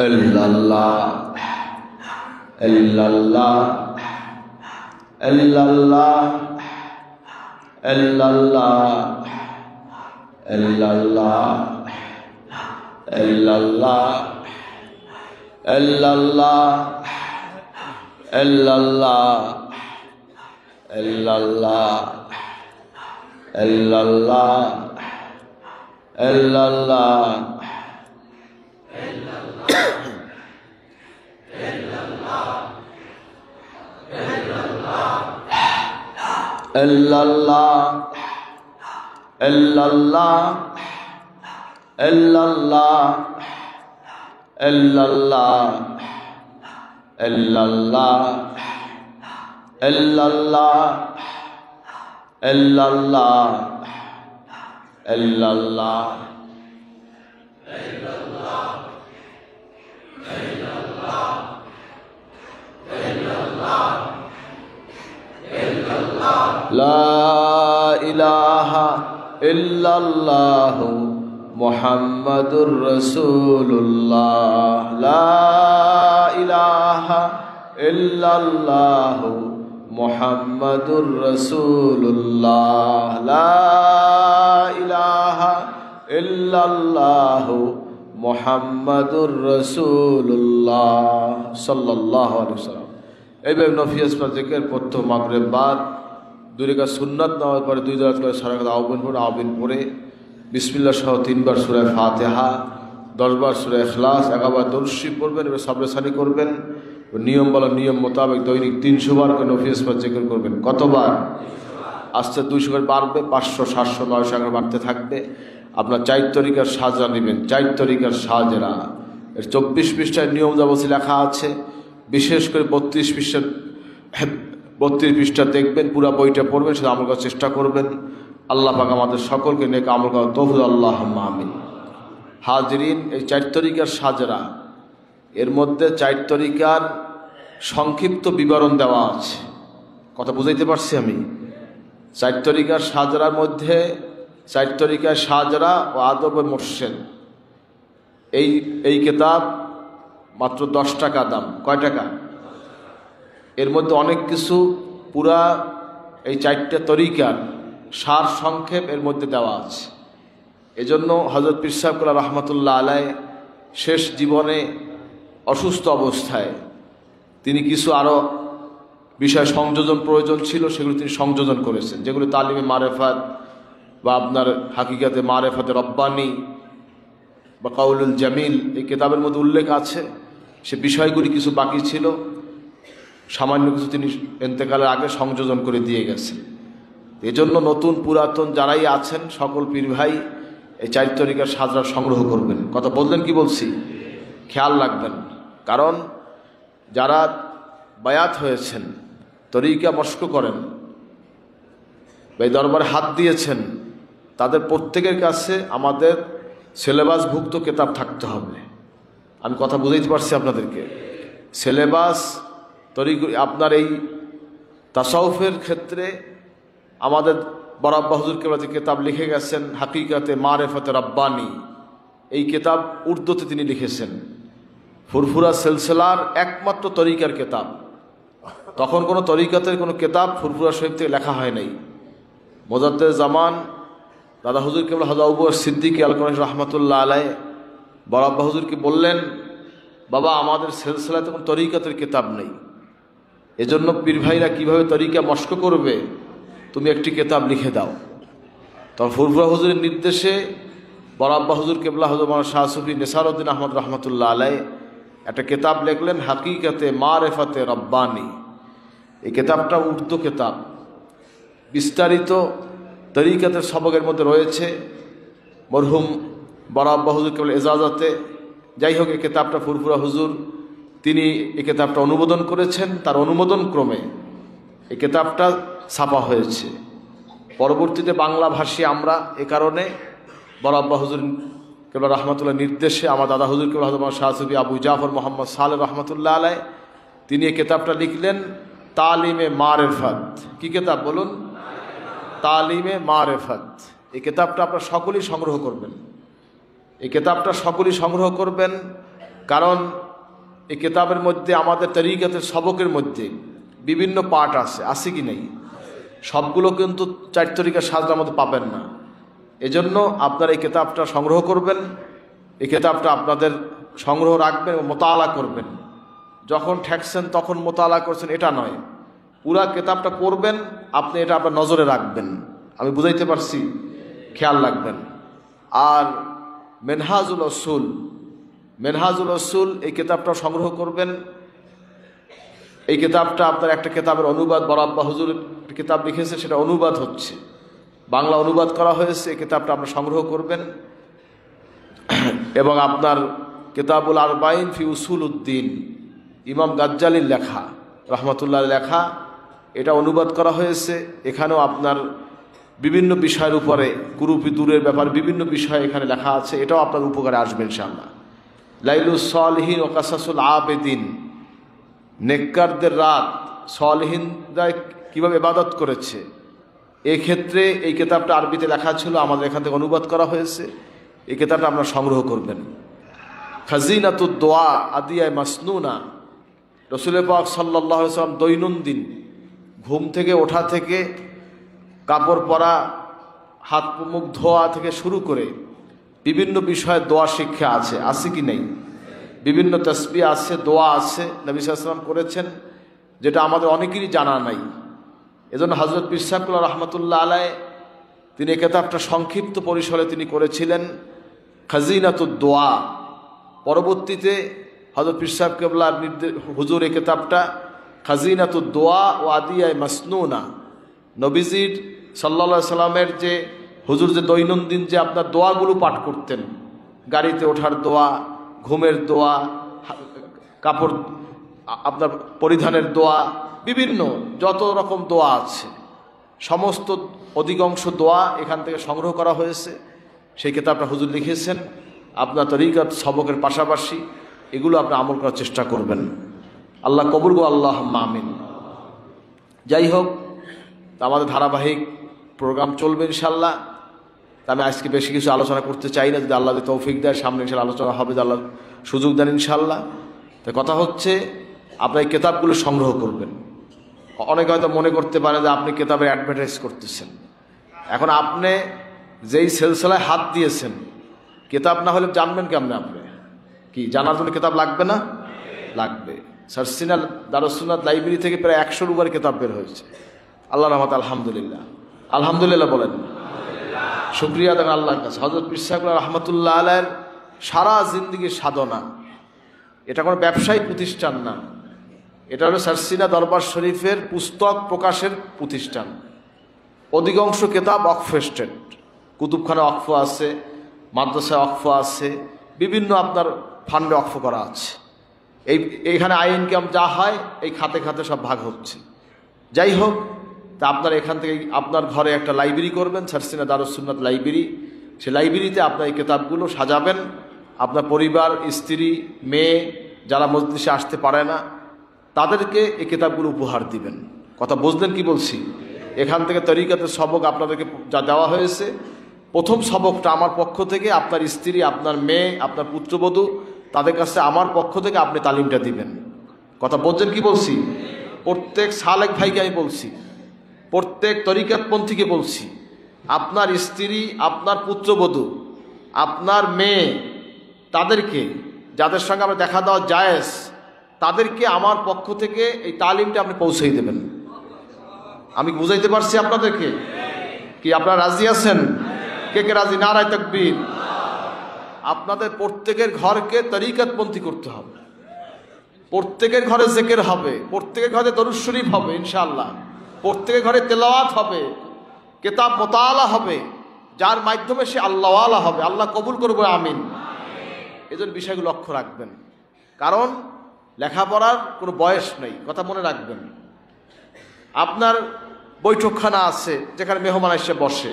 illallah, illallah, illallah, illallah, illallah, illallah, illallah, illallah, illallah, illallah, illallah. illallah, illallah, illallah, illallah, illallah, illallah, illallah, illallah. La ilaha illallah Muhammadur Rasulullah. La ilaha illallah Muhammadur Rasulullah. La ilaha illallah Muhammadur Rasulullah sallallahu alaihi wasallam. এইভাবে নফিয়াজ পর জিকির পড়তো মাগরিব বাদ দুই রাকাত সুন্নাত নামাজ পড়ে 2 রাকাত করে 4 রাকাত আউবিন পড়ে বিসমিল্লাহ সহ 3 বার সূরা ফাতিহা 10 বার সূরা ইখলাস 11 বার দরুদ শরীফ পড়বেন এবং সাবরে সানি করবেন। নিয়ম বলা নিয়ম মোতাবেক দৈনিক 300 বার করে নফিয়াজ পর জিকির করবেন। কতবার? আস্তে 200 করে বাড়বে, 500 700 900 করে বাড়তে থাকবে। আপনার 4 তরিকার সাজা নেবেন, 4 তরিকার সাজরা। এর 24 পৃষ্ঠায় নিয়ম যাবতীয় লেখা আছে। বিশেষ করে 32 পৃষ্ঠা দেখবেন, পুরো বইটা পড়বেন, সেটা আমল করার চেষ্টা করবেন। আল্লাহ পাক আমাদের সকলকে নেক আমল করার তৌফিক আল্লাহুম্মা আমিন। হাজরিন, এই 4 তরিকার সাজরা, এর মধ্যে 4 তরিকার সংক্ষিপ্ত বিবরণ দেওয়া আছে। কথা বুঝাইতে পারছি আমি? 4 তরিকার সাজরার মধ্যে 4 তরিকার সাজরা ও আদব মোর্শেদ, এই কিতাব মাত্র 10 টাকা দাম। কয় টাকা? এর মধ্যে অনেক কিছু পুরা এই 4টা তরিকার সার সংক্ষেপ এর মধ্যে দেওয়া আছে। এজন্য হযরত পীর সাহেব কালা রহমতুল্লাহ আলাইহি শেষ জীবনে অসুস্থ অবস্থায় তিনি কিছু আরও বিষয় সংযোজন প্রয়োজন ছিল, সেগুলো তিনি সংযোজন করেছেন, যেগুলো তালিমে মারেফাত বা আপনার হাকিকাতে মারেফাতে রব্বানি বা কাউলুল জামিল এই কিতাবের মধ্যে উল্লেখ আছে। সে বিষয়গুলি কিছু বাকি ছিল, সামান্য কিছু তিনি ইন্তেকালের আগে সংযোজন করে দিয়ে গেছেন। এজন্য নতুন পুরাতন যারাই আছেন সকল পীর ভাই এই 4 তরিকার সাজরা সংগ্রহ করবেন। কথা বললেন কি বলছি? খেয়াল রাখবেন, কারণ যারা বায়াত হয়েছেন, তরিকা মস্ক করেন, এই দরবারে হাত দিয়েছেন, তাদের প্রত্যেকের কাছে আমাদের সিলেবাসভুক্ত কিতাব থাকতে হবে। আমি কথা বুঝাইতে পারছি আপনাদেরকে? সিলেবাস আপনার এই তাসাউফের ক্ষেত্রে আমাদের বড় আব্বা হুজুর কেবলা যে কিতাব লিখে গেছেন হাকিকাতে মারেফাতে রব্বানি, এই কিতাব উর্দুতে তিনি লিখেছেন। ফুরফুরা সিলসিলার একমাত্র তরিকার কিতাব। তখন কোনো তরিকাতের কোনো কিতাব ফুরফুরা শরীফ থেকে লেখা হয় নাই। মুজাদ্দিদ জামান দাদা হুজুর কেবলা হযরত আবু বকর সিদ্দিক আল-কুরাইশি রহমাতুল্লাহ আলাইহি বড় আব্বা হুজুরকে বললেন, বাবা আমাদের সিলসিলাতে কোনো তরিকাতের কিতাব নেই, এজন্য পীর ভাইরা কীভাবে তরিকা মস্ক করবে, তুমি একটি কিতাব লিখে দাও। তখন ফুরফুরা হুজুরের নির্দেশে বড় আব্বা হুজুর কেবলা হযরত মাওলানা শাহ সুফি নিসার উদ্দিন আহমদ রহমতুল্লাহ আলাইহি একটা কিতাব লিখলেন হাকিকাতে মারেফাতে রব্বানি। এই কিতাবটা উর্দু কিতাব, বিস্তারিত তরিকাতের সবকের মধ্যে রয়েছে মরহুম বড় আব্বা হুজুর কেবল এজাজতে। যাই হোক, এই কিতাবটা ফুরফুরা হুজুর তিনি এই কিতাবটা অনুমোদন করেছেন, তার অনুমোদন ক্রমে এই কিতাবটা ছাপা হয়েছে। পরবর্তীতে বাংলাভাষী আমরা এ কারণে বড় আব্বা হুজুর কেবল রহমতুল্লাহ নির্দেশে আমার দাদা হুজুর কেবল হজরত শাহসুফি আবু জাফর মোহাম্মদ সালেহ রহমতুল্লাহ আলাই তিনি এই কিতাবটা লিখলেন তালিমে মারেফত। কি কিতাব বলুন? তালিমে মারেফত। এই কিতাবটা আপনারা সকলেই সংগ্রহ করবেন। এই কিতাবটা সকলেই সংগ্রহ করবেন, কারণ এই কিতাবের মধ্যে আমাদের তরিকাতের সবকের মধ্যে বিভিন্ন পাঠ আছে কি নেই? সবগুলো কিন্তু 4 তরিকার সাজদার মধ্যে পাবেন না। এজন্য আপনারা এই কিতাবটা সংগ্রহ করবেন। এই কিতাবটা আপনাদের সংগ্রহ রাখবেন এবং মোতালা করবেন। যখন ঠেকছেন তখন মোতালা করছেন এটা নয়, পুরা কিতাবটা পড়বেন, আপনি এটা আপনার নজরে রাখবেন। আমি বুঝাইতে পারছি? খেয়াল রাখবেন। আর মেনহাজুল উসুল এই কিতাবটা সংগ্রহ করবেন। এই কিতাবটা আপনার একটা কিতাবের অনুবাদ, বড় আব্বা হুজুর কিতাব লিখেছে, সেটা অনুবাদ হচ্ছে, বাংলা অনুবাদ করা হয়েছে। এই কিতাবটা আপনার সংগ্রহ করবেন। এবং আপনার কিতাবুল আরবাইন ফি উসুল উদ্দিন, ইমাম গাজ্জালির লেখা, রহমতুল্লাহ লেখা, এটা অনুবাদ করা হয়েছে। এখানেও আপনার বিভিন্ন বিষয়ের উপরে, কুরুপি দূরের ব্যাপার বিভিন্ন বিষয় এখানে লেখা আছে। এটাও আপনার উপকারে আসবে ইনশাআল্লাহ। লাইলুস সালিহিন ও কাসাসুল আবেদিন, নেককারদের রাত, সালিহিনরা কীভাবে ইবাদত করেছে, এক্ষেত্রে এই কিতাবটা আরবিতে লেখা ছিল, আমাদের এখান থেকে অনুবাদ করা হয়েছে। এই কিতাবটা আপনারা সংগ্রহ করবেন। খাজিনাতুদ দোয়া আদিয়ায় মাসনুনা, রসুল পাক সাল্লাল্লাহু আলাইহি ওয়াসাল্লাম দৈনন্দিন ঘুম থেকে ওঠা থেকে কাপড় পরা, হাত মুখ ধোয়া থেকে শুরু করে বিভিন্ন বিষয়ে দোয়া শিক্ষা আছে কি নেই? বিভিন্ন তাসবিহ আছে, দোয়া আছে, নবী সাল্লাল্লাহু আলাইহি ওয়াসাল্লাম করেছেন, যেটা আমাদের অনেকেরই জানা নাই। এজন্য হযরত পীর সাহেব রহমতুল্লাহ আলাই তিনি এই কিতাবটা সংক্ষিপ্ত পরিসরে তিনি করেছিলেন খাজিনাতুদ দোয়া। পরবর্তীতে হযরত পীর সাহেব কেবলার হুজুর এই কিতাবটা খাজিনাতুদ দোয়া ও আদিয়ায় মাসনুনা, নবীজির সাল্লাল্লাহু আলাইহি সাল্লামের যে হুজুর যে দৈনন্দিন যে আপনার দোয়াগুলো পাঠ করতেন, গাড়িতে ওঠার দোয়া, ঘুমের দোয়া, কাপড় আপনার পরিধানের দোয়া, বিভিন্ন যত রকম দোয়া আছে, সমস্ত অধিকাংশ দোয়া এখান থেকে সংগ্রহ করা হয়েছে। সেই কিতাবটা হুজুর লিখেছেন। আপনার তরিকাত সবকের পাশাপাশি এগুলো আপনি আমল করার চেষ্টা করবেন। আল্লাহ কবুল গো, আল্লাহ আমিন। যাই হোক, আমাদের ধারাবাহিক প্রোগ্রাম চলবে ইনশাল্লাহ। আমি আজকে বেশি কিছু আলোচনা করতে চাই না, যদি আল্লাহ তৌফিক দেয় সামনে ইনশাল্লাহ আলোচনা হবে, আল্লাহ সুযোগ দেন ইনশাল্লাহ। তো কথা হচ্ছে আপনার এই কিতাবগুলো সংগ্রহ করবেন। অনেকে হয়তো মনে করতে পারে যে আপনি কিতাবের অ্যাডভার্টাইজ করতেছেন। এখন আপনি যেই সিলসিলায় হাত দিয়েছেন, কিতাব না হলে জানবেন কেমনে? আপনি কি জানার জন্য কিতাব লাগবে না? লাগবে। সারসিনা দারুস সুন্নাত লাইব্রেরি থেকে প্রায় 100-র উপরে কিতাব বের হয়েছে, আল্লাহর রহমত। আলহামদুলিল্লাহ, আলহামদুলিল্লাহ বলেন, শুকরিয়া দেন আল্লাহর কাছে। হযরত পীর সাহেব রহমতুল্লাহ আলাইহির সারা জিন্দেগির সাধনা, এটা কোনো ব্যবসায়িক প্রতিষ্ঠান না, এটা হলো সারসিনা দরবার শরীফের পুস্তক প্রকাশের প্রতিষ্ঠান। অধিকাংশ কিতাব ওয়াকফ স্টেট, কুতুবখানা ওয়াকফ আছে, মাদ্রাসায় ওয়াকফ আছে, বিভিন্ন আপনার ফান্ডে ওয়াকফ করা আছে। এইখানে আয় ইনকাম যা হয় এই খাতে খাতে সব ভাগ হচ্ছে। যাই হোক, তা আপনার এখান থেকে আপনার ঘরে একটা লাইব্রেরি করবেন, সারসিনা দারুস সুন্নাত লাইব্রেরি। সেই লাইব্রেরিতে আপনার এই কিতাবগুলো সাজাবেন। আপনার পরিবার, স্ত্রী, মেয়ে যারা মজলিসে আসতে পারে না, তাদেরকে এই কিতাবগুলো উপহার দিবেন। কথা বুঝলেন কি বলছি? এখান থেকে তরিকাতের সবক আপনাদেরকে যা দেওয়া হয়েছে, প্রথম সবকটা আমার পক্ষ থেকে, আপনার স্ত্রী, আপনার মেয়ে, আপনার পুত্রবধূ, তাদের কাছে আমার পক্ষ থেকে আপনি তালিমটা দিবেন। কথা বুঝছেন কি বলছি? প্রত্যেক সালেক ভাইকে আমি বলছি, প্রত্যেক তরিকাতপন্থীকে বলছি, আপনার স্ত্রী, আপনার পুত্রবধূ, আপনার মেয়ে, তাদেরকে যাদের সঙ্গে আমরা দেখা দেওয়া জায়েজ, তাদেরকে আমার পক্ষ থেকে এই তালিমটা আপনি পৌঁছেই দেবেন। আমি বুঝাইতে পারছি আপনাদেরকে? কি আপনারা রাজি আছেন? কে কে রাজি? নারায়ে তাকবীর। আপনাদের প্রত্যেকের ঘরকে তরিকাতপন্থী করতে হবে। প্রত্যেকের ঘরে জিকির হবে, প্রত্যেকের ঘরে দরুদ শরীফ হবে ইনশাআল্লাহ, প্রত্যেকের ঘরে তেলাওয়াত হবে, কিতাব মুতালা হবে, যার মাধ্যমে সে আল্লাহওয়ালা হবে। আল্লাহ কবুল করবে, আমিন। এজন্য বিষয়গুলো লক্ষ্য রাখবেন, কারণ লেখাপড়ার কোনো বয়স নেই, কথা মনে রাখবেন। আপনার বৈঠকখানা আছে যেখানে মেহমান এসে বসে,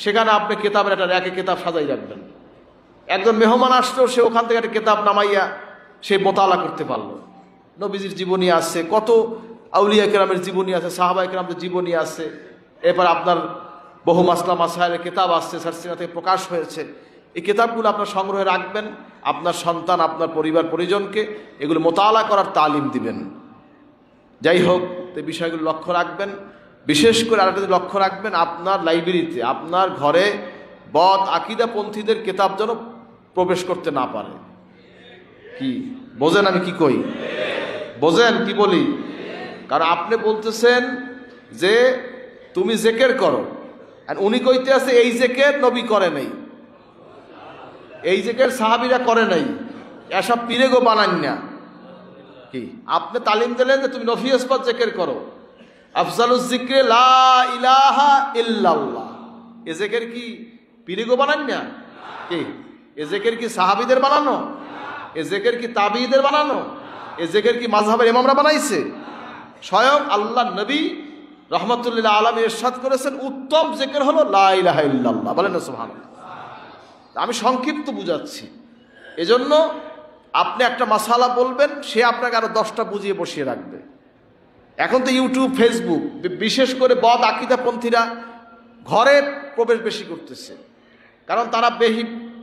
সেখানে আপনি কিতাবের একটা র্যাকে কিতাব সাজাই রাখবেন। একজন মেহমান আসলেও সে ওখান থেকে একটা কিতাব নামাইয়া সে মোতালা করতে পারলো। নবীজির জীবনী আছে, কত আউলিয়া কেরামের জীবনী আছে, সাহাবা কেরামদের জীবনী আছে, এরপর আপনার বহু মাসলা মাসায়েলের কিতাব আসছে, সারসিনা থেকে প্রকাশ হয়েছে। এই কিতাবগুলো আপনার সংগ্রহে রাখবেন, আপনার সন্তান, আপনার পরিবার পরিজনকে এগুলো মোতালা করার তালিম দিবেন। যাই হোক, এই বিষয়গুলো লক্ষ্য রাখবেন। বিশেষ করে আরেকটা লক্ষ্য রাখবেন, আপনার লাইব্রেরিতে, আপনার ঘরে বদ আকিদাপন্থীদের কিতাব যেন প্রবেশ করতে না পারে। কি বোঝেন আমি কি কই? বোঝেন কি বলি? কারণ আপনি বলতেছেন যে তুমি জিকির করো, আর উনি কইতে আছে এই জিকির নবী করে নাই, এই জিকির সাহাবীরা করে নাই, এসব পীরে গো বানান না। কি আপনি তালিম দিলেন যে তুমি নফি ইসবাত জিকির করো, আফজালুজ যিকরি লা ইলাহা ইল্লাল্লাহ। এ জিকির কি পীরে গো বানান না? কি এ জিকির কি সাহাবীদের বানানো? এ জিকির কি তাবিঈদের বানানো? এ জিকির কি মাযহাবের ইমামরা বানাইছে? স্বয়ং আল্লাহ নবী রহমাতুল্লিল আলামিন ইরশাদ করেছেন, উত্তম জিকির হলো লা ইলাহা ইল্লাল্লাহ। বলেন না সুবহানাল্লাহ। আমি সংক্ষিপ্ত বুঝাচ্ছি, এজন্য আপনি একটা মাসালা বলবেন, সে আপনাকে আরো 10টা বুঝিয়ে বসিয়ে রাখবে। এখন তো ইউটিউব, ফেসবুক, বিশেষ করে বদ আকিদাপন্থীরা ঘরে প্রবেশ বেশি করতেছে, কারণ তারা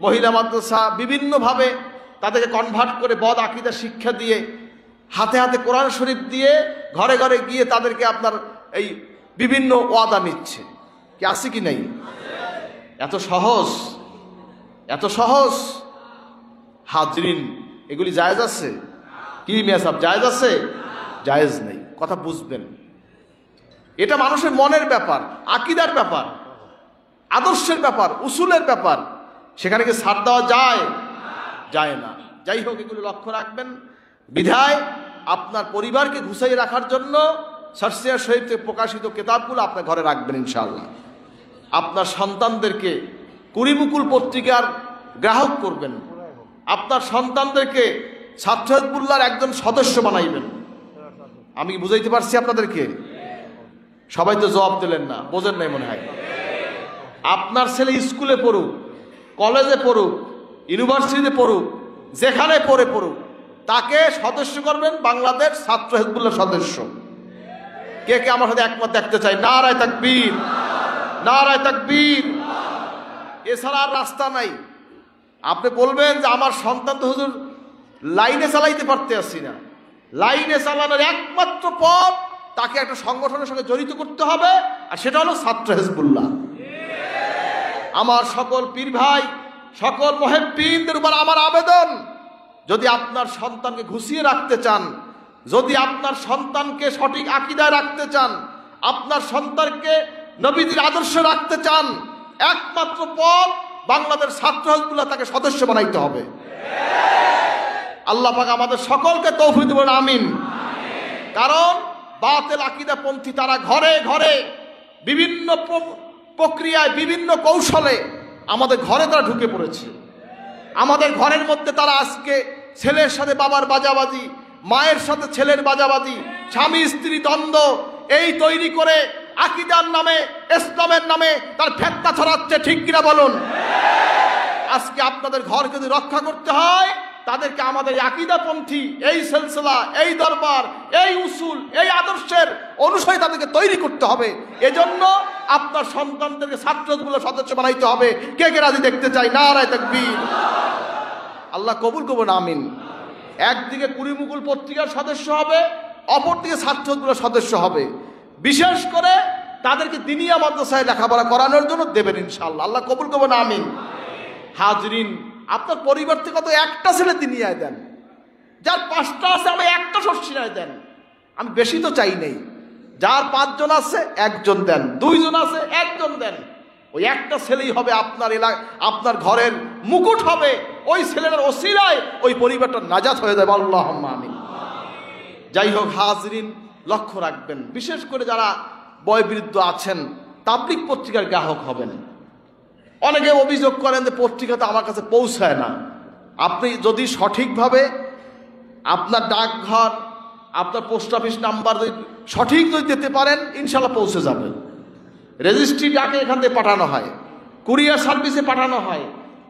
মহিলা মাদ্রাসা বিভিন্নভাবে তাদেরকে কনভার্ট করে বদ আকিদা শিক্ষা দিয়ে, হাতে হাতে কোরআন শরীফ দিয়ে ঘরে ঘরে গিয়ে তাদেরকে আপনার এই বিভিন্ন ওয়াদা নিচ্ছে। কি আছে কি নাই? এত সহজ, এত সহজ। হাজরিন, এগুলি জায়েজ আছে? কি মিয়া সাহেব, জায়েজ আছে? জায়েজ নেই, কথা বুঝবেন। এটা মানুষের মনের ব্যাপার, আকিদার ব্যাপার, আদর্শের ব্যাপার, উসুলের ব্যাপার। সেখানে কি ছাড় দেওয়া যায়? যায় না। যাই হোক, এগুলো লক্ষ্য রাখবেন। বিধায় আপনার পরিবারকে ঘুষাই রাখার জন্য সারসিয়া শরীফ থেকে প্রকাশিত কিতাবগুলো আপনার ঘরে রাখবেন ইনশাআল্লাহ। আপনার সন্তানদেরকে কুড়িমুকুল পত্রিকার গ্রাহক করবেন, আপনার সন্তানদেরকে ছাত্র হিজবুল্লাহর একজন সদস্য বানাইবেন। আমি বুঝাইতে পারছি আপনাদেরকে? সবাই তো জবাব দিলেন না, বোঝেন নাই মনে হয়। আপনার ছেলে স্কুলে পড়ুক, কলেজে পড়ুক, ইউনিভার্সিটিতে পড়ুক, যেখানে পড়ুক, তাকে সদস্য করবেন বাংলাদেশ ছাত্র হিজবুল্লাহ সদস্য। কে কে আমার সাথে একমত দেখতে চাই? নারায়ে তাকবীর, নারায়ে তাকবীর। এছাড়া আর রাস্তা নাই। আপনি বলবেন যে আমার সন্তান তো হুজুর লাইনে চালাইতে পারতে আসছি না। লাইনে চালানোর একমাত্র পথ, তাকে একটা সংগঠনের সঙ্গে জড়িত করতে হবে, আর সেটা হলো ছাত্র হিজবুল্লাহ। আমার সকল পীর ভাই, সকল মুহিব্বিনদের উপর আমার আবেদন, যদি আপনার সন্তানকে ঘুষিয়ে রাখতে চান, যদি আপনার সন্তানকে সঠিক আকীদায় রাখতে চান, আপনার সন্তানকে নবীজির আদর্শ রাখতে চান, একমাত্র পথ বাংলাদেশ ছাত্র হিজবুল্লাহ তাকে সদস্য বানাইতে হবে। আল্লাহ পাক আমাদের সকলকে তৌফিক দিবেন, আমিন। কারণ বাতিল আকীদাপন্থী তারা ঘরে ঘরে বিভিন্ন প্রক্রিয়ায়, বিভিন্ন কৌশলে আমাদের ঘরে তারা ঢুকে পড়েছে। আমাদের ঘরের মধ্যে তারা আজকে ছেলের সাথে বাবার বাজাবাজি, মায়ের সাথে ছেলের বাজাবাজি, স্বামী স্ত্রী দ্বন্দ্ব এই তৈরি করে আকীদার নামে, ইসলামের নামে তার ফেতনা ছড়াচ্ছে। ঠিক কিনা বলুন? আজকে আপনাদের ঘর যদি রক্ষা করতে হয়, তাদেরকে আমাদের আকীদাপন্থী এই সিলসিলা, এই দরবার, এই উসুল, এই আদর্শের অনুসারী তাদেরকে তৈরি করতে হবে। এজন্য আপনার সন্তানদেরকে ছাত্রগুলো সদস্য বানাইতে হবে। কে কে রাজি দেখতে চাই? নারায়ে তাকবীর। আল্লাহ কবুল করবেন, আমিন। একদিকে কুড়িমুকুল পত্রিকার সদস্য হবে, অপরদিকে ছাত্রগুলো সদস্য হবে। বিশেষ করে তাদেরকে দিনিয়া মাদ্রাসায় লেখাপড়া করানোর জন্য দেবেন ইনশাআল্লাহ। আল্লাহ কবুল করবেন, আমিন। হাজরিন, আপনার পরিবার থেকে তো একটা ছেলে দিনিয়ায় দেন, যার 5টা আছে আমি একটা শর্ষিনায় দেন। আমি বেশি তো চাই নেই। যার 5 জন আছে 1 জন দেন, 2 জন আছে 1 জন দেন। ওই একটা ছেলেই হবে আপনার আপনার ঘরের মুকুট হবে। ওই ছেলের ওসিলায় ওই পরিবারটা নাজাত হয়ে যাবে। আল্লাহুম্মা আমিন। যাই হোক হাজরিন, লক্ষ্য রাখবেন, বিশেষ করে যারা বয়োবৃদ্ধ আছেন তাবলিগ পত্রিকার গ্রাহক হবেন। অনেকে অভিযোগ করেন যে পত্রিকা তো আমার কাছে পৌঁছায় না। আপনি যদি সঠিকভাবে আপনার ডাকঘর, আপনার পোস্ট অফিস নাম্বার সঠিক যদি দিতে পারেন, ইনশাল্লাহ পৌঁছে যাবে। রেজিস্ট্রি ডাকে এখান থেকে পাঠানো হয়, কুরিয়ার সার্ভিসে পাঠানো হয়।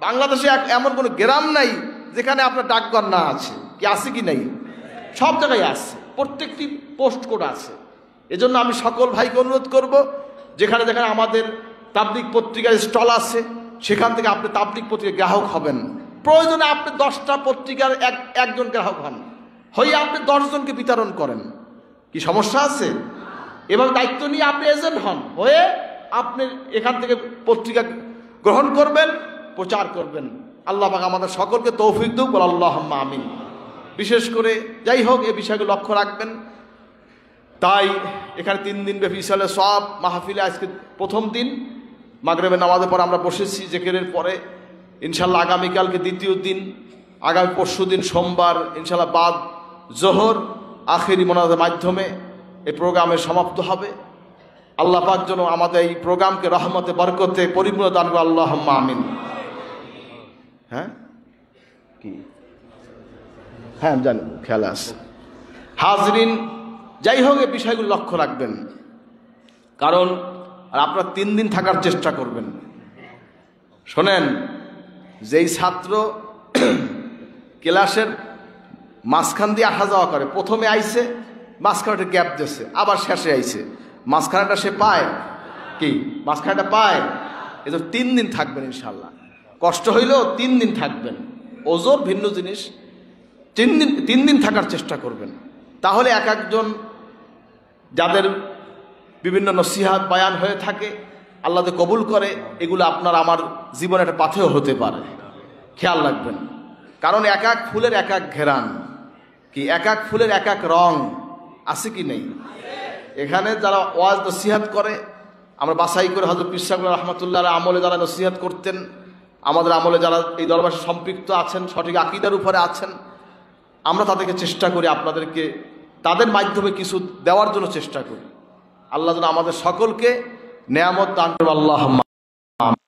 বাংলাদেশে এমন কোনো গ্রাম নাই যেখানে আপনার ডাকঘর না আছে। কি আছে কি নাই? সব জায়গায় আছে, প্রত্যেকটি পোস্ট কোড আছে। এজন্য আমি সকল ভাইকে অনুরোধ করব, যেখানে যেখানে আমাদের তাবলিগ পত্রিকার স্টল আছে সেখান থেকে আপনি তাবলিগ পত্রিকার গ্রাহক হবেন। প্রয়োজনে আপনি 10টা পত্রিকার একজন গ্রাহক হন, হয়ে আপনি 10 জনকে বিতরণ করেন। কি সমস্যা আছে? এবার দায়িত্ব নিয়ে আপনি এজেন্ট হন, হয়ে আপনি এখান থেকে পত্রিকা গ্রহণ করবেন, প্রচার করবেন। আল্লাহ পাক আমাদের সকলকে তৌফিক দিক, বল আল্লাহুম্মা আমিন। বিশেষ করে যাই হোক এই বিষয়গুলো লক্ষ্য রাখবেন। তাই এখানে 3 দিন ব্যাপী ইসালে সব মাহফিলে আজকে প্রথম দিন, মাগরিবের নামাজের পর আমরা বসেছি জিকিরের পরে। ইনশাল্লাহ আগামীকালকে দ্বিতীয় দিন, আগামী পরশু দিন সোমবার ইনশাল্লাহ বাদ জোহর আখেরি মোনাজাতের মাধ্যমে এই প্রোগ্রামের সমাপ্ত হবে। আল্লাহ পাক যেন আমাদের এই প্রোগ্রামকে রহমতে বরকতে পরিপূর্ণ দান করে, আল্লাহুম্মা আমিন। হ্যাঁ কি হ্যাঁ জানি, খেয়াল আছে। হাজরিন, যাই হোক এই বিষয়গুলো লক্ষ্য রাখবেন, কারণ আপনারা 3 দিন থাকার চেষ্টা করবেন। শোনেন, যেই ছাত্র ক্লাসের মাঝখান দিয়ে আসা যাওয়া করে, প্রথমে আইছে, মাঝখানে গ্যাপ দিচ্ছে, আবার শেষে আইছে, মাঝখানেটা সে পায় কি? মাঝখানেটা পায়। এই 3 দিন থাকবেন ইনশাল্লাহ। কষ্ট হইলেও 3 দিন থাকবেন। ওজোর ভিন্ন জিনিস। 3 দিন থাকার চেষ্টা করবেন। তাহলে এক একজন যাদের বিভিন্ন নসিহাত বয়ান হয়ে থাকে, আল্লাহ কবুল করে, এগুলো আপনার আমার জীবনে একটা পাথেয় হতে পারে। খেয়াল রাখবেন, কারণ এক এক ফুলের এক এক ঘেরান, কি এক এক ফুলের এক এক রং আছে কি নেই? এখানে যারা ওয়াজ নসিহাত করে, আমরা বাছাই করে হযরত পীর সাহেব রাহমাতুল্লাহ আমলে যারা নসিহাত করতেন, আমাদের আমলে যারা এই দরবারে সম্পৃক্ত আছেন, সঠিক আকীদার উপরে আছেন, আমরা তাদেরকে চেষ্টা করি, আপনাদেরকে তাদের মাধ্যমে কিছু দেওয়ার জন্য চেষ্টা করি। আল্লাহ যেন আমাদের সকলকে নেয়ামত দান করে, আল্লাহুম্মা আমিন।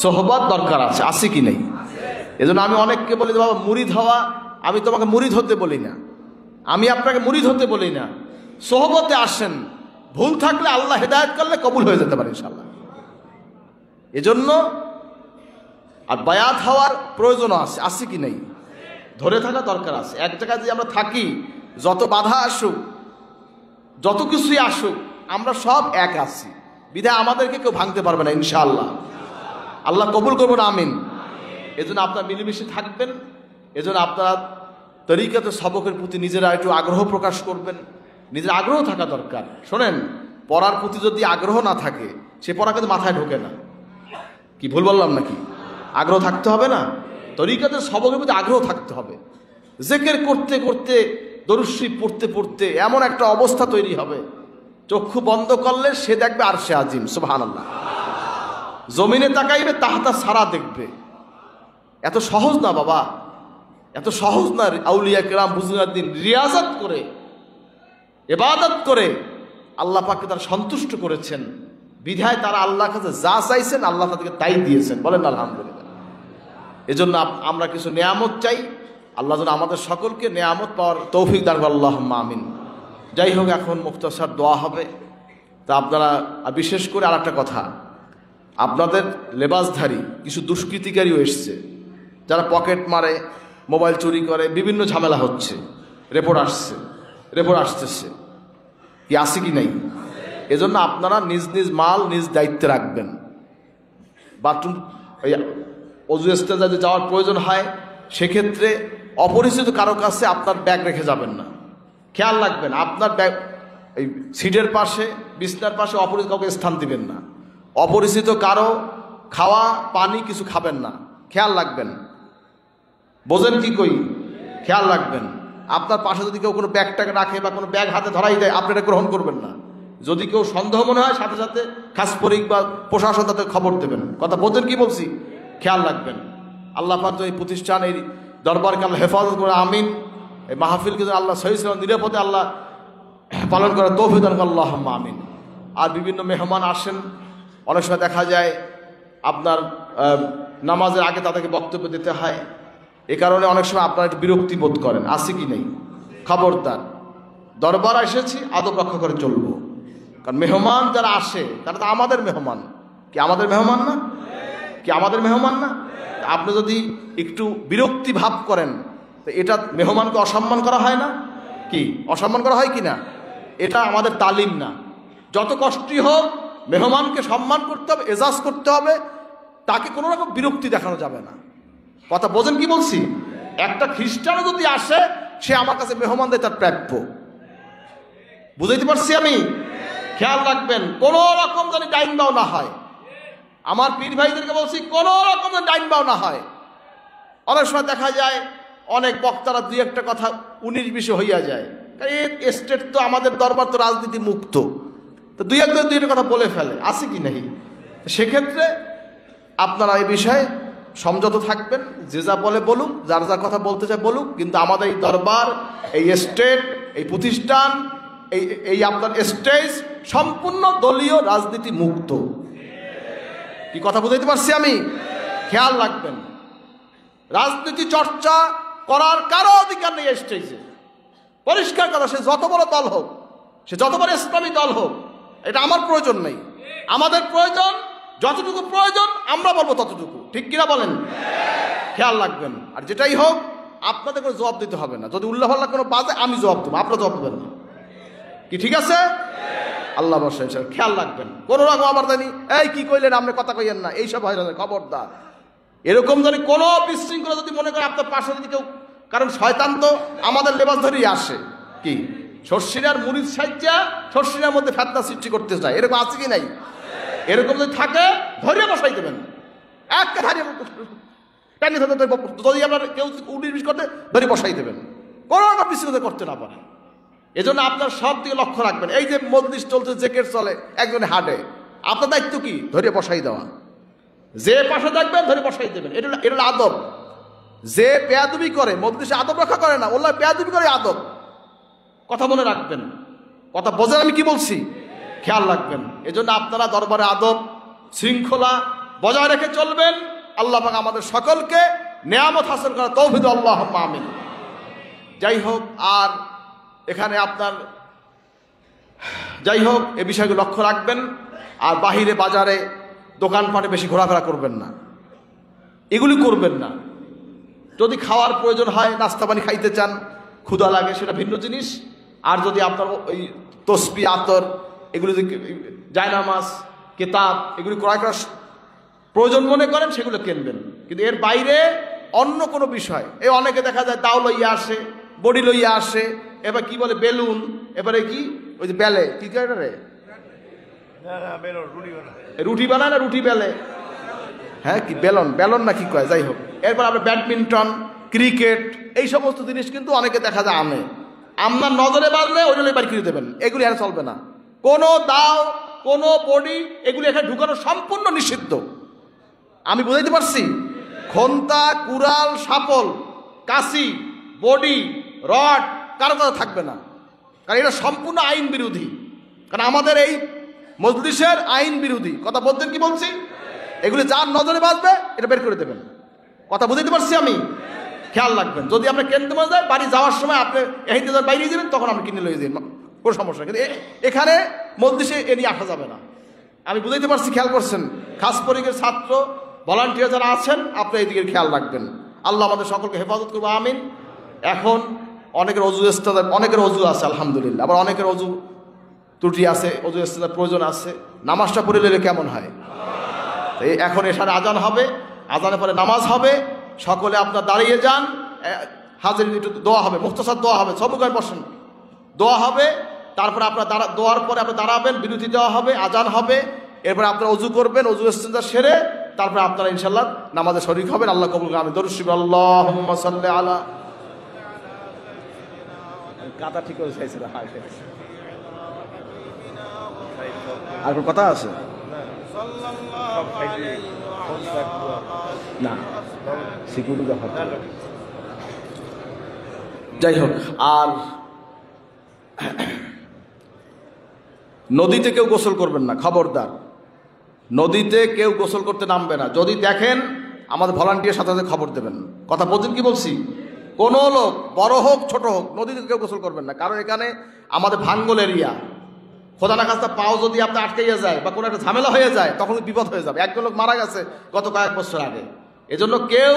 সোহবত দরকার আছে কি নেই? এজন্য আমি অনেককে বলি যে বাবা মুরিদ হওয়া, আমি তোমাকে মুরিদ হতে বলি না, আমি আপনাকে মুরিদ হতে বলি না। সোহবতে আসেন, ভুল থাকলে আল্লাহ হেদায়েত করলে কবুল হয়ে যেতে পারে ইনশাআল্লাহ। এজন্য আর বায়াত হওয়ার প্রয়োজন আছে কি নেই? ধরে থাকা দরকার আছে। এক জায়গায় যদি আমরা থাকি, যত বাধা আসুক, যত কিছুই আসুক, আমরা সব এক আছি, বিধায় আমাদেরকে কেউ ভাঙতে পারবে না ইনশাআল্লাহ। আল্লাহ কবুল করবেন, আমিন। এজন্য আপনারা মিলেমিশে থাকবেন। এজন্য আপনারা তরিকাতে সবকের প্রতি নিজেরা একটু আগ্রহ প্রকাশ করবেন। নিজের আগ্রহ থাকা দরকার। শোনেন, পড়ার প্রতি যদি আগ্রহ না থাকে, সে পড়া কিন্তু মাথায় ঢোকে না। কি ভুল বললাম নাকি? আগ্রহ থাকতে হবে না? তরিকাতে সবকের প্রতি আগ্রহ থাকতে হবে। জিকির করতে করতে, দরুদ শরীফ পড়তে পড়তে এমন একটা অবস্থা তৈরি হবে, চক্ষু বন্ধ করলে সে দেখবে আরশে আজিম, সুবহানাল্লাহ। জমিনে তাকাইবে, তাহাতা সারা দেখবে। এত সহজ না বাবা, এত সহজ না। আউলিয়া কেরাম বুজুর্গদ্দিন রিয়াজত করে, ইবাদত করে আল্লাহ পাককে তারা সন্তুষ্ট করেছেন, বিধায় তারা আল্লাহর কাছে যা চাইছেন আল্লাহ তাদেরকে তাই দিয়েছেন। বলেন আলহামদুলিল্লাহ। এজন্য আমরা কিছু নেয়ামত চাই, আল্লাহ যেন আমাদের সকলকে নেয়ামত পাওয়ার তৌফিক দান করেন, আল্লাহুম্মা আমিন। যাই হোক, এখন মুখতাসার দোয়া হবে। তা আপনারা, বিশেষ করে আর একটা কথা, আপনাদের লেবাসধারী কিছু দুষ্কৃতিকারীও এসছে, যারা পকেট মারে, মোবাইল চুরি করে, বিভিন্ন ঝামেলা হচ্ছে। রিপোর্ট আসতেছে, কি আছে কি নাই? এজন্য আপনারা নিজ নিজ মাল নিজ দায়িত্বে রাখবেন। বাথরুম, অজু ইস্তেঞ্জাতে যাওয়ার প্রয়োজন হয়, সেক্ষেত্রে অপরিচিত কারো কাছে আপনার ব্যাগ রেখে যাবেন না। খেয়াল রাখবেন, আপনার ব্যাগ এই সিটের পাশে, বিছনার পাশে অপরিচিত কাউকে স্থান দিবেন না। অপরিচিত কারো খাওয়া পানি কিছু খাবেন না, খেয়াল রাখবেন। বোঝেন কি কই? খেয়াল রাখবেন। আপনার পাশে যদি কেউ কোনো ব্যাগটাকে রাখে বা কোনো ব্যাগ হাতে ধরাই দেয়, আপনি এটা গ্রহণ করবেন না। যদি কেউ সন্দেহ মনে হয়, সাথে সাথে খাস পরিক বা প্রশাসন তাদের খবর দেবেন। কথা বোঝেন কি বলছি? খেয়াল রাখবেন। আল্লাহ পাক এই প্রতিষ্ঠান, এই দরবারকে আল্লাহ হেফাজত করে, আমিন। এই মাহফিলকে আল্লাহ সহি সালামত নিরাপদে আল্লাহ পালন করার তৌফিক দান করুন, আল্লাহুম্মা আমিন। আর বিভিন্ন মেহমান আসেন, অনেক সময় দেখা যায় আপনার নামাজের আগে তাদেরকে বক্তব্য দিতে হয়। এ কারণে অনেক সময় আপনারা একটু বিরক্তি বোধ করেন, আছে কি নেই? খবরদার, দরবার এসেছি, আদব রক্ষা করে চলবো। কারণ মেহমান যারা আসে তারা তো আমাদের মেহমান। কি আমাদের মেহমান না? কি আমাদের মেহমান না? আপনি যদি একটু বিরক্তি ভাব করেন, তো এটা মেহমানকে অসম্মান করা হয় না? কি অসম্মান করা হয় কি না? এটা আমাদের তালিম না। যত কষ্টই হোক মেহমানকে সম্মান করতে হবে, এজাজ করতে হবে, তাকে কোনো রকম বিরক্তি দেখানো যাবে না। কথা বোঝেন কি বলছি? একটা খ্রিস্টানও যদি আসে, সে আমার কাছে মেহমান দেয়, তার প্রাপ্য। বুঝাইতে পারছি আমি? খেয়াল রাখবেন, কোনো রকম যেন ডাইন বাও না হয়। আমার পীর ভাইদেরকে বলছি, কোনো রকম যেন ডাইন বাও না হয়। অনেক সময় দেখা যায় অনেক বক্তারা দুই একটা কথা 19-20 হইয়া যায়। এই স্টেট তো, আমাদের দরবার তো রাজনীতি মুক্ত, তো দুই একটা কথা বলে ফেলে, আছে কি নেই? সেক্ষেত্রে আপনারা এই বিষয়ে সমঝোতা থাকবেন। যে যা বলে বলুক, যার যার কথা বলতে চায় বলুক, কিন্তু আমাদের এই দরবার, এই স্টেট, এই প্রতিষ্ঠান, এই আপনার স্টেজ সম্পূর্ণ দলীয় রাজনীতি মুক্ত। কি কথা বুঝাইতে পারছি আমি? খেয়াল রাখবেন, রাজনীতি চর্চা করার কারো অধিকার নেই স্টেজে। পরিষ্কার কথা, সে যত বড় দল হোক, সে যত বড় ইসলামী দল হোক, এটা আমার প্রয়োজন নেই। আমাদের প্রয়োজন, যতটুকু প্রয়োজন আমরা বলবো ততটুকু। ঠিক কিনা বলেন? খেয়াল রাখবেন। আর যেটাই হোক, আপনাদের কোনো জবাব দিতে হবে না। যদি উল্লাহ কোনো বাজে, আমি জবাব দেবো, আপনারা জবাব দেবেন না। কি ঠিক আছে? আল্লাহ বসে খেয়াল রাখবেন। কোনো রকম আবার জানি এই কি কইলেন, আপনি কথা কইয়েন না, এইসব হয় না, খবরদার। এরকম যদি কোনো বিশৃঙ্খলা যদি মনে করে আপনার পাশে যদি কেউ, কারণ শয়তান তো আমাদের লেবাস ধরেই আসে। কি শর্ষিনার মুরিদ সাজ্জা শর্ষিনার মধ্যে ফেতনা সৃষ্টি করতে চায়, এরকম আছে কি নাই? এরকম যদি থাকে, ধরিয়ে বসাই দেবেন। একটা ধারিয়ে যদি আপনার কেউ 19-20 করতে ধরে বসাই দেবেন, কোনো রকম বিশৃঙ্খলা করতে না পারে। এজন্য আপনার সব দিকে লক্ষ্য রাখবেন। এই যে মজলিস চলছে, জেকেট চলে, একজনে হাঁটে, আপনার দায়িত্ব কি? ধরে বসাই দেওয়া। যে পাশে দেখবেন ধরে বসাই দেবেন। এটা আদব। যে বেয়াদবি করে, মজলিসে আদব রক্ষা করে না, ওল্লাহ বেয়াদবি করে আদব। কথা মনে রাখবেন। কথা বোঝেন আমি কি বলছি? খেয়াল রাখবেন। এজন্য আপনারা দরবারে আদব শৃঙ্খলা বজায় রেখে চলবেন। আল্লাহ পাক আমাদের সকলকে নেয়ামত হাসিল করা তৌফিক দান, আল্লাহুম্মা আমিন। যাই হোক, আর এখানে আপনার যাই হোক, এ বিষয়গুলো লক্ষ্য রাখবেন। আর বাহিরে বাজারে দোকানপাটে বেশি ঘোরাফেরা করবেন না, এগুলি করবেন না। যদি খাওয়ার প্রয়োজন হয়, নাস্তা পানি খাইতে চান, ক্ষুধা লাগে, সেটা ভিন্ন জিনিস। আর যদি আপনার ওই তসবি, আতর, এগুলি যদি জায়নামাজ, কিতাব, এগুলি ক্রয় করার প্রয়োজন মনে করেন, সেগুলো কিনবেন। কিন্তু এর বাইরে অন্য কোনো বিষয়, এই অনেকে দেখা যায় দাও লইয়া আসে, বড়ি লইয়া আসে, এবার কি বলে বেলুন, এবারে কি ওই যে বেলে, কি কয় রে, রুটি বানায় না, রুটি বেলে, হ্যাঁ কি বেলন, বেলন না কি কয়, যাই হোক। এরপর আপনার ব্যাডমিন্টন, ক্রিকেট, এই সমস্ত জিনিস কিন্তু অনেকে দেখা যায় আনে। আপনার নজরে বাজলে ওই জন্য বাড়ি কিনে দেবেন, এগুলি আর চলবে না। কোনো দাও, কোনো বডি, এগুলি এখানে ঢুকানো সম্পূর্ণ নিষিদ্ধ। আমি বুঝাইতে পারছি? খন্তা, কুড়াল, শাপল, কাশি, বডি, রড কারো কথা থাকবে না, কারণ এটা সম্পূর্ণ আইন বিরোধী। কারণ আমাদের এই মজলিসের আইন বিরোধী। কথা বলতেন কি বলছি? এগুলি যার নজরে বাজবে এটা বের করে দেবেন। কথা বুঝাইতে পারছি আমি? খেয়াল রাখবেন। যদি আপনি কিনতে মনে যায়, বাড়ি যাওয়ার সময় আপনি এই বাইরে যাবেন, তখন আপনি কিনে লয়ে যাবেন, কোনো সমস্যা নেই। কিন্তু এখানে মজলিসে এ নিয়ে আসা যাবে না। আমি বুঝাইতে পারছি? খেয়াল করছেন? খাস পরিবের ছাত্র ভলান্টিয়ার যারা আছেন, আপনি এই দিকে খেয়াল রাখবেন। আল্লাহ আমাদের সকলকে হেফাজত করবো, আমিন। এখন অনেকের অজু ইস্তেজা, অনেকের অজু আছে আলহামদুলিল্লাহ, আবার অনেকের অজু ত্রুটি আছে, অজু ইস্তেজার প্রয়োজন আছে। নামাজটা পড়ে নিলে কেমন হয়? এখন এখানে আজান হবে, আজানের পরে নামাজ হবে। সকলে আপনার দাঁড়িয়ে যান, হাজির একটু দোয়া হবে, মুখতাসার দোয়া হবে, সবুগায় বসেন, দোয়া হবে। তারপরে আপনার দোয়ার পরে আপনি দাঁড়াবেন, বিরতি দেওয়া হবে, আজান হবে। এরপরে আপনারা অজু করবেন, অজু ইস্তেজা সেরে তারপরে আপনারা ইনশাআল্লাহ নামাজে শরীক হবেন। আল্লাহ কবুল করুন। আমি দরুদ শরীফ আল্লাহুম্মা সাল্লি আলা কাটা ঠিক করে চাইছিল। আর কোন কথা আছে না? সিকিউরিটি যাই হোক, আর নদীতে কেউ গোসল করবেন না, খবরদার। নদীতে কেউ গোসল করতে নামবে না। যদি দেখেন আমাদের ভলান্টিয়ার সাথে সাথে খবর দেবেন। কথা বলছেন কি বলছি? কোনো লোক বড় হোক ছোট হোক নদীতে কেউ গোসল করবেন না, কারণ এখানে আমাদের ভাঙ্গল এরিয়া। খোদা না খাস্তা পাও যদি আপনার আটকাইয়া যায় বা কোনো একটা ঝামেলা হয়ে যায় তখন বিপদ হয়ে যাবে। একজন লোক মারা গেছে গত কয়েক বছর আগে। এজন্য কেউ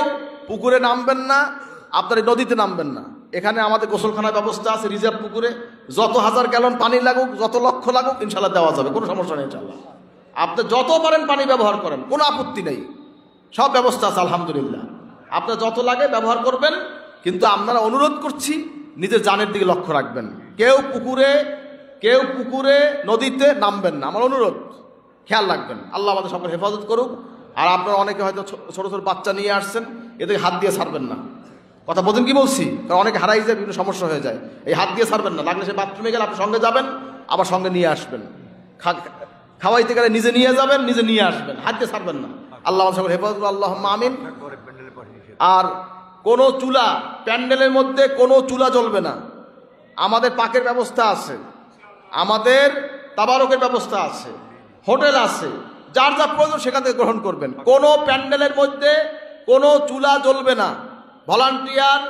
পুকুরে নামবেন না, আপনার এই নদীতে নামবেন না। এখানে আমাদের গোসলখানার ব্যবস্থা আছে রিজার্ভ পুকুরে, যত 1000 গ্যালন পানি লাগুক, যত লক্ষ লাগুক ইনশাল্লাহ দেওয়া যাবে, কোনো সমস্যা নেই ইনশাল্লাহ। আপনি যত পারেন পানি ব্যবহার করেন, কোনো আপত্তি নেই, সব ব্যবস্থা আছে আলহামদুলিল্লাহ। আপনার যত লাগে ব্যবহার করবেন, কিন্তু আপনারা অনুরোধ করছি নিজের জানের দিকে লক্ষ্য রাখবেন। কেউ পুকুরে নদীতে নামবেন না, আমার অনুরোধ, খেয়াল রাখবেন। আল্লাহ আমাদের সকল হেফাজত করুক। আর আপনারা অনেকে হয়তো ছোট ছোট বাচ্চা নিয়ে আসছেন, এদের হাত দিয়ে ছাড়বেন না। কথা বোঝেন কি বলছি? কারণ অনেকে হারাই যায়, বিভিন্ন সমস্যা হয়ে যায়। এই হাত দিয়ে ছাড়বেন না। লাগলে সে বাথরুমে গেলে আপনি সঙ্গে যাবেন, আবার সঙ্গে নিয়ে আসবেন। খাওয়াইতে গেলে নিজে নিয়ে যাবেন, নিজে নিয়ে আসবেন, হাত দিয়ে ছাড়বেন না। আল্লাহ আমাদের সকল হেফাজত করুন, আল্লাহুম্মা আমিন। আর কোনো চুলা, প্যান্ডেলের মধ্যে কোনো চুলা জ্বলবে না। আমাদের পাকের ব্যবস্থা আছে, আমাদের তাবারকের ব্যবস্থা আছে, হোটেল আছে, যার যা প্রয়োজন সেখান থেকে গ্রহণ করবেন। কোনো প্যান্ডেলের মধ্যে কোনো চুলা জ্বলবে না। ভলান্টিয়ার,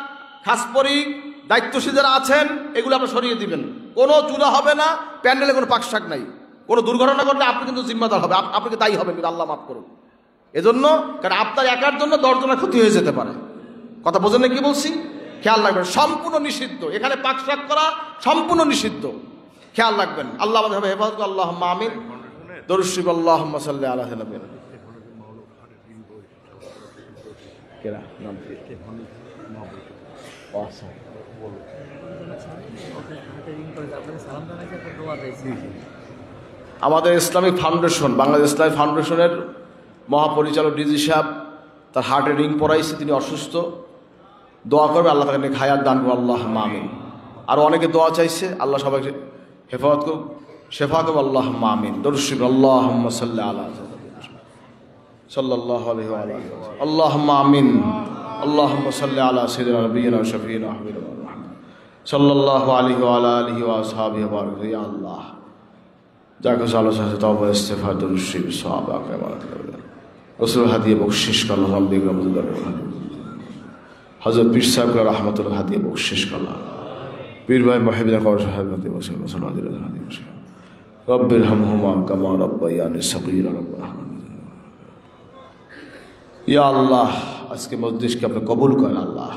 খাসপরিক, দায়িত্বশীল যারা আছেন এগুলো আপনি সরিয়ে দিবেন। কোনো চুলা হবে না, প্যান্ডেলে কোনো পাকশাক নাই। কোনো দুর্ঘটনা ঘটলে আপনি কিন্তু জিম্মাদার হবে, আপনাকে দায়ী হবে, কিন্তু আল্লাহ মাফ করুন। এজন্য, কারণ আপনার একার জন্য 10 জনের ক্ষতি হয়ে যেতে পারে। কথা বোঝেন না কি বলছি? খেয়াল রাখবেন, সম্পূর্ণ নিষিদ্ধ। এখানে পাকশাক করা সম্পূর্ণ নিষিদ্ধ, খেয়াল রাখবেন। আল্লাহ আমাদের হেফাজত করুন, আল্লাহুম্মা আমিন। দরুদ শরীফ আল্লাহুম্মা সাল্লি আলা সাইয়্যিদিনা কেরা নাম আমাদের ইসলামিক ফাউন্ডেশন, বাংলাদেশ ইসলামিক ফাউন্ডেশনের মহাপরিচালক ডিজি সাহেব তার হার্টে রিং পরাইছে, তিনি অসুস্থ। দোয়া করবে আল্লাহ তাকে নেক হায়াত দান করবে, আল্লাহুম্মা আমিন। আর অনেকে দোয়া চাইছে, আল্লাহ সবাইকে হেফাজত করুক, শেফা করবে, আল্লাহুম্মা আমিন। দরুদ শরীফ আল্লাহুম্মা সাল্লি আলা সাল্লাল্লাহু আলাইহি ওয়া আলিহি আল্লাহুম্মা আমিন। আল্লাহুম্মা সাল্লি আলা সাইয়্যিদিনা নাবিয়িনা ওয়া শাফিঈনা হাবিবিনা মুহাম্মদ সাল্লাল্লাহু আলাইহি ওয়া আলা আলিহি ওয়া আসহাবিহি ওয়া বারাক। ইয়া আল্লাহ, যাকে আলোচনা আছে তওবা ইস্তিগফার দরুদ শরীফ সওয়াব আমানত করবেন, রাসূল হাদিয়ে বকশিশ করলেন, আলহামদুলিল্লাহ রহমতুল্লাহ। হযরত পীর সাহেব রাহমাতুল্লাহ হাদিয়ে বকশিশ করলেন, পীর ভাই মুহিবিনা কওর সাহেব হাদিয়ে বকশিশ করলেন। রব্বির হামহুমা কামা রাব্বায়ানি সগীরা। ইয়া আল্লাহ, আজকে মজলিসকে আপনি কবুল করেন আল্লাহ।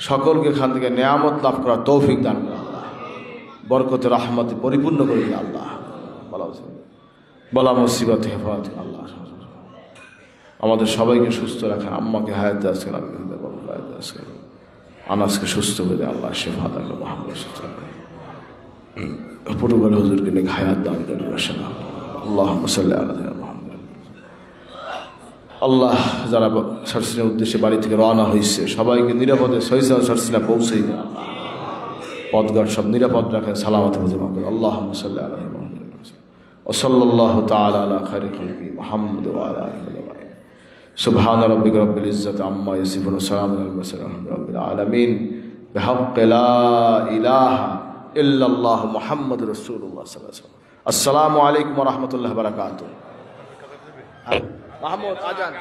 সকলকে এখান থেকে নেয়ামত লাভ করার তৌফিক দান করেন আল্লাহ। বরকতে রহমতে পরিপূর্ণ করে দিন আল্লাহ। বলা মুসিবত হেফাজত আল্লাহ। আমাদের সবাইকে সুস্থ রাখেন। আম্মাকে হায়াত দাস করেন, আনাসকে সুস্থ করে দেন আল্লাহ। শেফা দান মোহাম্মদ সুস্থ পটুয়াল হুজুরকে নেক হায়াত দান করেন আল্লাহুম্মা সাল্লি আলা মুহাম্মদ। আল্লাহ, যারা সারসিনার উদ্দেশ্যে বাড়ি থেকে রওনা হয়েছে সবাইকে নিরাপদে সহিহ সারসিনা পৌঁছে দেন। পথঘাট সব নিরাপদ রাখেন, সালামত মুজমা করেন। আল্লাহুম্মা সাল্লি আলা মুহাম্মদ ওয়া সাল্লাল্লাহু তাআলা আলা খায়রি খালকি মুহাম্মদ ওয়া আলা আলিহি ওয়া সাহবিহি। সুবহান রাব্বিকা রাব্বিল ইজ্জাতি আম্মা ইয়াসিফুন ওয়া সালামুন আলাল মুরসালিন ওয়া রাব্বিল আলামিন। বিহাক্কি লা ইলাহা ইল্লাল্লাহু মুহাম্মাদুর রাসূলুল্লাহ সাল্লাল্লাহু আলাইহি ওয়াসাল্লাম। আসসালামু আলাইকুম ওয়া রাহমাতুল্লাহি ওয়া বারাকাতুহু। মাহমুদ আজান।